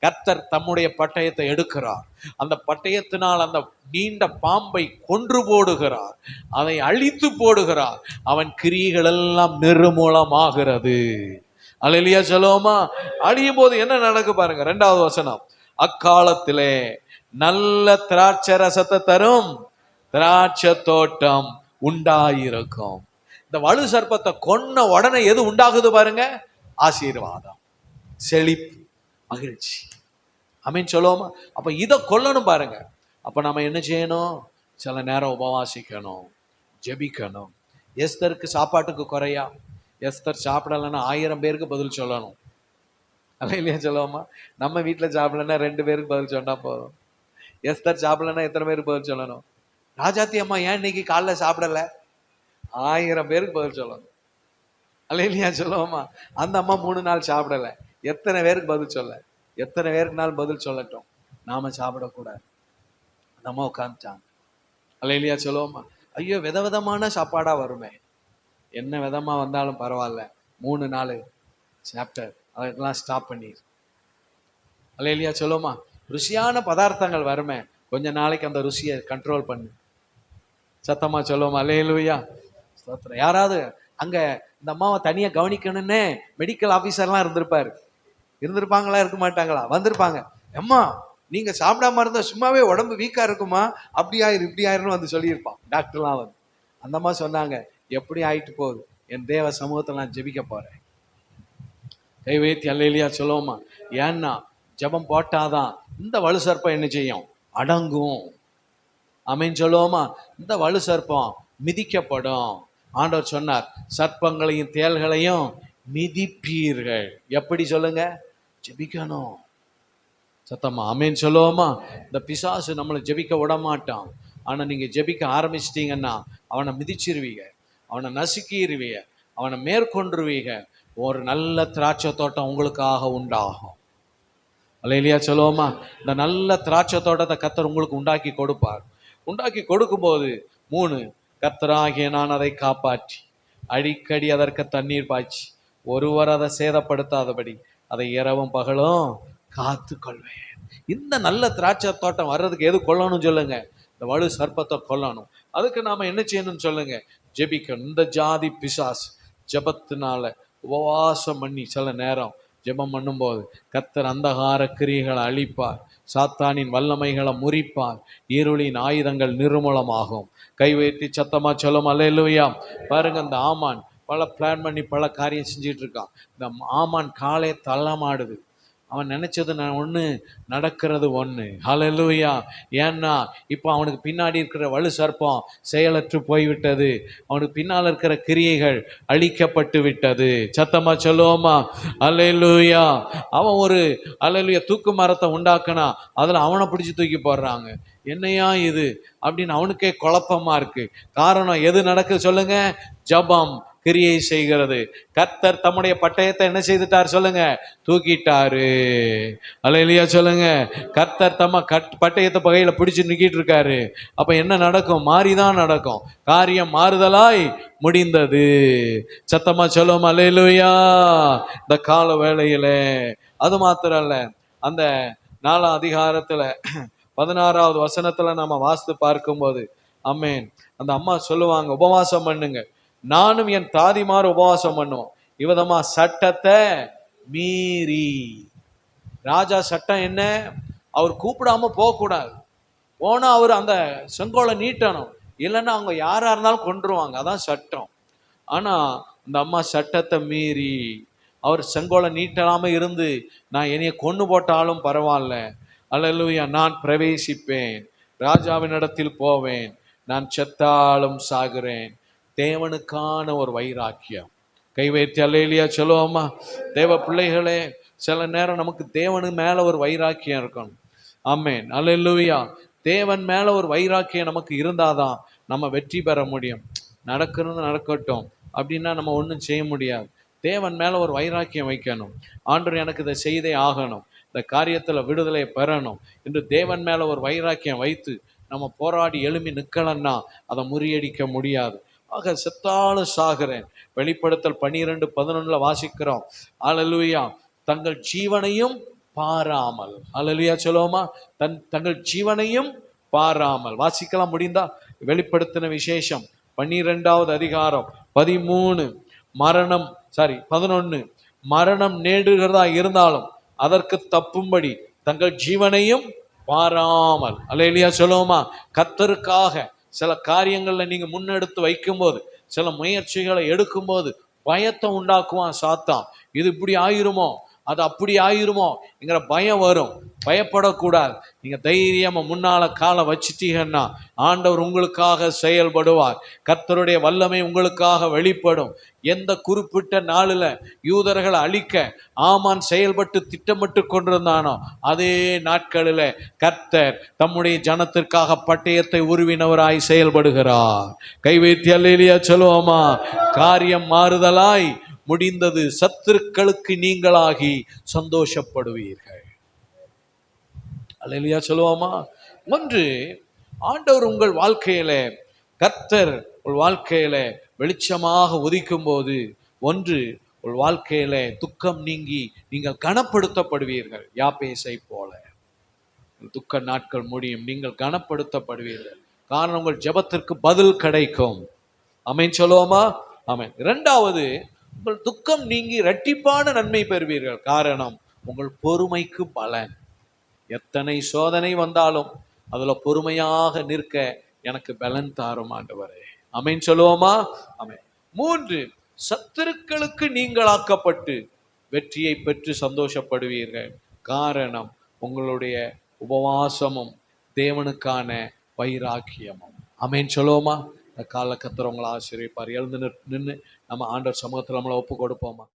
கர்த்தர் தம்முடைய பட்டயத்தை எடுக்கிறார். அந்த பட்டயத்தினால் அந்த நீண்ட பாம்பை கொன்று போடுகிறார், அதை அழித்து போடுகிறார். அவன் கிரியைகள் எல்லாம் நிர்மூலமாகிறது. அல்லேலூயா சொல்லுவோமா? அழியும் போது என்ன நடக்கு பாருங்க. 2வது வசனம், அக்காலத்திலே நல்ல திராட்சை ரசத்தை தரும் திராட்சை தோட்டம் உண்டாயிருக்கும். இந்த வலு சர்ப்பத்தை கொன்ன உடனே எது உண்டாகுது பாருங்க? ஆசீர்வாதம், செழிப்பு, மகிழ்ச்சி. ஆமென் சொல்லுவோமா? அப்ப இதை கொல்லணும் பாருங்க. அப்ப நம்ம என்ன செய்யணும்? சில நேரம் உபவாசிக்கணும், ஜெபிக்கணும். எஸ்தருக்கு சாப்பாட்டுக்கு குறையா? எஸ்தர் சாப்பிடலன்னா 1000 பேருக்கு பதில் சொல்லணும். அல்லேலூயா சொல்லுவோமா? நம்ம வீட்டில் சாப்பிடலன்னா 2 பேருக்கு பதில் சொன்னா போதும். எஸ்தர் சாப்பிடலன்னா எத்தனை பேருக்கு பதில் சொல்லணும்? ராஜாத்தி அம்மா ஏன் இன்னைக்கு காலைல சாப்பிடல? 1000 பேருக்கு பதில் சொல்லணும். அல்லேலூயா சொல்லுவோமா? அந்த அம்மா 3 நாள் சாப்பிடல, எத்தனை பேருக்கு பதில் சொல்ல? எத்தனை பேருக்குனாலும் பதில் சொல்லட்டும், நாம சாப்பிடக்கூடாது. அந்த அம்மா உட்காந்துட்டாங்க. அல்லேலூயா சொல்லுவோமா? ஐயோ, விதவிதமான சாப்பாடா வருமே, என்ன விதமா வந்தாலும் பரவாயில்ல, 3-4 சாப்டர் அதெல்லாம் ஸ்டாப் பண்ணிடு. அல்லேலூயா சொல்லுவோமா? ருசியான பதார்த்தங்கள் வருமே, கொஞ்ச நாளைக்கு அந்த ருசியை கண்ட்ரோல் பண்ணு. சத்தமா சொல்லுவோமா? அல்லேலூயா. ஸ்தோத்திரம். யாராவது அங்க இந்த அம்மாவை தனியா கவனிக்கணும்னு மெடிக்கல் ஆபீசர்லாம் இருந்திருப்பாங்களா? இருக்க மாட்டாங்களா? வந்திருப்பாங்க. அம்மா நீங்க சாப்பிடாம இருந்தா சும்மாவே உடம்பு வீக்கா இருக்குமா, அப்படி ஆயிரு இப்படி ஆயிருன்னு வந்து சொல்லியிருப்பான் டாக்டர்லாம் வந்து. அந்த அம்மா சொன்னாங்க, எப்படி ஆயிட்டு போகுது, என் தேவ சமூகத்தில் நான் ஜெபிக்க போறேன். கை வைத்தி அல்லேலூயா சொல்லுவோமா? ஏன்னா ஜெபம் போட்டாதான் இந்த வலு சர்ப்பம் என்ன செய்யும்? அடங்கும். ஆமென் சொல்லுவோமா? இந்த வலு சர்ப்பம் மிதிக்கப்படும். ஆண்டவர் சொன்னார், சர்ப்பங்களையும் தேள்களையும் மிதிப்பீர்கள். எப்படி சொல்லுங்க? ஜெபிக்கணும். சத்தமா ஆமென் சொல்லுவோமா? இந்த பிசாசு நம்மளை ஜெபிக்க விட மாட்டான். ஆனா நீங்க ஜெபிக்க ஆரம்பிச்சிட்டீங்கன்னா அவனை மிதிச்சிருவீங்க, அவனை நசுக்கிடுவீங்க, அவனை மேற்கொண்டுருவீங்க. ஒரு நல்ல திராட்சை தோட்டம் உங்களுக்காக உண்டாகும். அல்லேலூயா சொல்லுவோமா? இந்த நல்ல திராட்சை தோட்டத்தை கர்த்தர் உங்களுக்கு உண்டாக்கி கொடுப்பார். உண்டாக்கி கொடுக்கும்போது 3, கர்த்தராகிய நான் அதை காப்பாற்றி அடிக்கடி அதற்கு தண்ணீர் பாய்ச்சி ஒருவர் அதை சேதப்படுத்தாதபடி அதை இரவும் பகலும் காத்து கொள்வேன். இந்த நல்ல திராட்சை தோட்டம் வர்றதுக்கு எது கொல்லணும் சொல்லுங்க? இந்த வலு சர்ப்பத்தை கொல்லணும். அதுக்கு நாம என்ன செய்யணும்னு சொல்லுங்க? ஜெபிக்கணும். இந்த ஜாதி பிசாசு ஜெபத்தினால உபவாசம் பண்ணி சில நேரம் ஜெபம் பண்ணும்போது கர்த்தர் அந்தகார கிரியைகளை அழிப்பார், சாத்தானின் வல்லமைகளை முறிப்பார், இருளின் ஆயுதங்கள் நிர்மூலமாகும். கை வைத்து சத்தமா சொல்லும் அல்லேலூயா. பாருங்க, இந்த ஆமான் பல பிளான் பண்ணி பல காரியம் செஞ்சிட்டு இருக்கான். இந்த ஆமான் காலை தள்ளமாடுது. அவன் நினைச்சது ஒன்று, நடக்கிறது ஒன்று. ஹல்லேலூயா. ஏன்னா இப்போ அவனுக்கு பின்னாடி இருக்கிற வலு சர்ப்பம் செயலற்று போய்விட்டது. அவனுக்கு பின்னால் இருக்கிற கிரியைகள் அழிக்கப்பட்டு விட்டது. சத்தமா சொல்லுவோமா? ஹல்லேலூயா. அவன் ஒரு ஹல்லேலூயா தூக்கு மரத்தை உண்டாக்குனா அதில் அவனை பிடிச்சி தூக்கி போடுறாங்க. என்னையா இது அப்படின்னு அவனுக்கே குழப்பமா இருக்கு. காரணம் எது நடக்குது சொல்லுங்க? ஜபம் கிரியை செய்கிறது. கர்த்தர் தம்முடைய பட்டயத்தை என்ன செய்துட்டார் சொல்லுங்க? தூக்கிட்டாரு. அல்லேலூயா சொல்லுங்க. கர்த்தர் தம்ம பட்டயத்தை பகையில பிடிச்சு நிக்கிட்டு இருக்காரு. அப்ப என்ன நடக்கும்? மாறிதான் நடக்கும். காரியம் மாறுதலாய் முடிந்தது. சத்தமா சொல்லுவோம் அல்லேலூயா. இந்த கால வேளையில அது மாத்திரம் அல்ல, அந்த 4ஆம் அதிகாரத்துல 16வது வசனத்துல நாம வாசித்து பார்க்கும்போது ஆமென், அந்த அம்மா சொல்லுவாங்க, உபவாசம் பண்ணுங்க, நானும் என் தாதிமார் உபவாசம் பண்ணுவோம். இவதமா சட்டத்தை மீறி. ராஜா சட்டம் என்ன? அவர் கூப்பிடாம போகக்கூடாது. போனா அவர் அந்த செங்கோலை நீட்டணும், இல்லைன்னா அவங்க யாரா இருந்தாலும் கொன்றுவாங்க. அதான் சட்டம். ஆனா இந்த அம்மா சட்டத்தை மீறி அவர் செங்கோலை நீட்டலாம இருந்து, நான் என்னைய கொன்னு போட்டாலும் பரவாயில்ல, அல்லேலூயா, நான் பிரவேசிப்பேன், ராஜாவின் இடத்தில் போவேன், நான் செத்தாலும் சாகிறேன். தேவனுக்கான ஒரு வைராக்கியம். கை வைத்து அல்லேலூயா சொல்லுவோமா? தேவ பிள்ளைகளே, சில நேரம் நமக்கு தேவனு மேல ஒரு வைராக்கியம் இருக்கணும். ஆமென், அல்லேலூயா. தேவன் மேல ஒரு வைராக்கியம் நமக்கு இருந்தாதான் நம்ம வெற்றி பெற முடியும். நடக்கிறது நடக்கட்டும் அப்படின்னா நம்ம ஒன்றும் செய்ய முடியாது. தேவன் மேல ஒரு வைராக்கியம் வைக்கணும். ஆண்டவர் எனக்கு இதை செய்தே ஆகணும், இந்த காரியத்துல விடுதலை பெறணும் என்று தேவன் மேல ஒரு வைராக்கியம் வைத்து நம்ம போராடி எழும்பி நிக்கலன்னா அதை முறியடிக்க முடியாது. ஆக செத்தாலும் சாகிறேன். வெளிப்படுத்தல் 12:11 வாசிக்கிறோம். அல்லேலூயா. தங்கள் ஜீவனையும் பாராமல், அல்லேலூயா சொல்லுவோமா, தங்கள் ஜீவனையும் பாராமல். வாசிக்கலாம் முடிந்தா வெளிப்படுத்தின விசேஷம் 12வது அதிகாரம் 13. 11. மரணம் நேடுகிறதா இருந்தாலும் அதற்கு தப்பும்படி தங்கள் ஜீவனையும் பாராமல். அல்லேலூயா சொல்லுவோமா. கர்த்தருக்காக சில காரியங்கள்ல நீங்க முன்னெடுத்து வைக்கும்போது, சில முயற்சிகளை எடுக்கும்போது பயத்தை உண்டாக்குவான் சாத்தான். இது இப்படி ஆயிருமோ, அது அப்படி ஆயிருமோ என்கிற பயம் வரும். பயப்படக்கூடாது. நீங்க தைரியமா முன்னால காலை வச்சிட்டீங்கன்னா ஆண்டவர் உங்களுக்காக செயல்படுவார். கர்த்தருடைய வல்லமை உங்களுக்காக வெளிப்படும். எந்த குறிப்பிட்ட நாளில் யூதர்களை அழிக்க ஆமான் செயல்பட்டு திட்டமிட்டு கொண்டிருந்தானோ அதே நாட்களில் கர்த்தர் தம்முடைய ஜனத்திற்காக பட்டயத்தை உருவினவராய் செயல்படுகிறார். கை வைத்து அல்லேலூயா சொல்லுவோமா. காரியம் மாறுதலாய் முடிந்தது. சத்துருக்களுக்கு நீங்களாகி சந்தோஷப்படுவீர்கள். அல்லேலூயா சொல்லுவோமா. ஒன்று, ஆண்டவர் உங்கள் வாழ்க்கையில, கர்த்தர் உங்கள் வாழ்க்கையில வெளிச்சமாக உதிக்கும் போது, ஒன்று, உங்கள் வாழ்க்கையில துக்கம் நீங்கி நீங்கள் கனப்படுத்தப்படுவீர்கள். யாபேசை போல துக்க நாட்கள் முடியும், நீங்கள் கனப்படுத்தப்படுவீர்கள். காரணம், உங்கள் ஜெபத்திற்கு பதில் கிடைக்கும். ஆமென் சொல்லுவோமா. ஆமென். இரண்டாவது, உங்கள் துக்கம் நீங்கி இரட்டிப்பான நன்மை பெறுவீர்கள். காரணம், உங்கள் பொறுமைக்கு பலன். எத்தனை சோதனை வந்தாலும் அதுல பொறுமையாக நிற்க எனக்கு பலன் தாரும் ஆண்டவரே. ஆமென் சொல்லுவோமா. ஆமென். 3, சத்துருக்களுக்கு நீங்களாக்கப்பட்டு வெற்றியை பெற்று சந்தோஷப்படுவீர்கள். காரணம், உங்களுடைய உபவாசமும் தேவனுக்கான வைராக்கியமும். ஆமென் சொல்லுவோமா. கால கர்த்தர் உங்களை ஆசீர்வதிப்பார். எழுந்து நின்று நம்ம ஆண்டவர் சமூகத்தில் நம்மளை ஒப்பு கொடுப்போமா.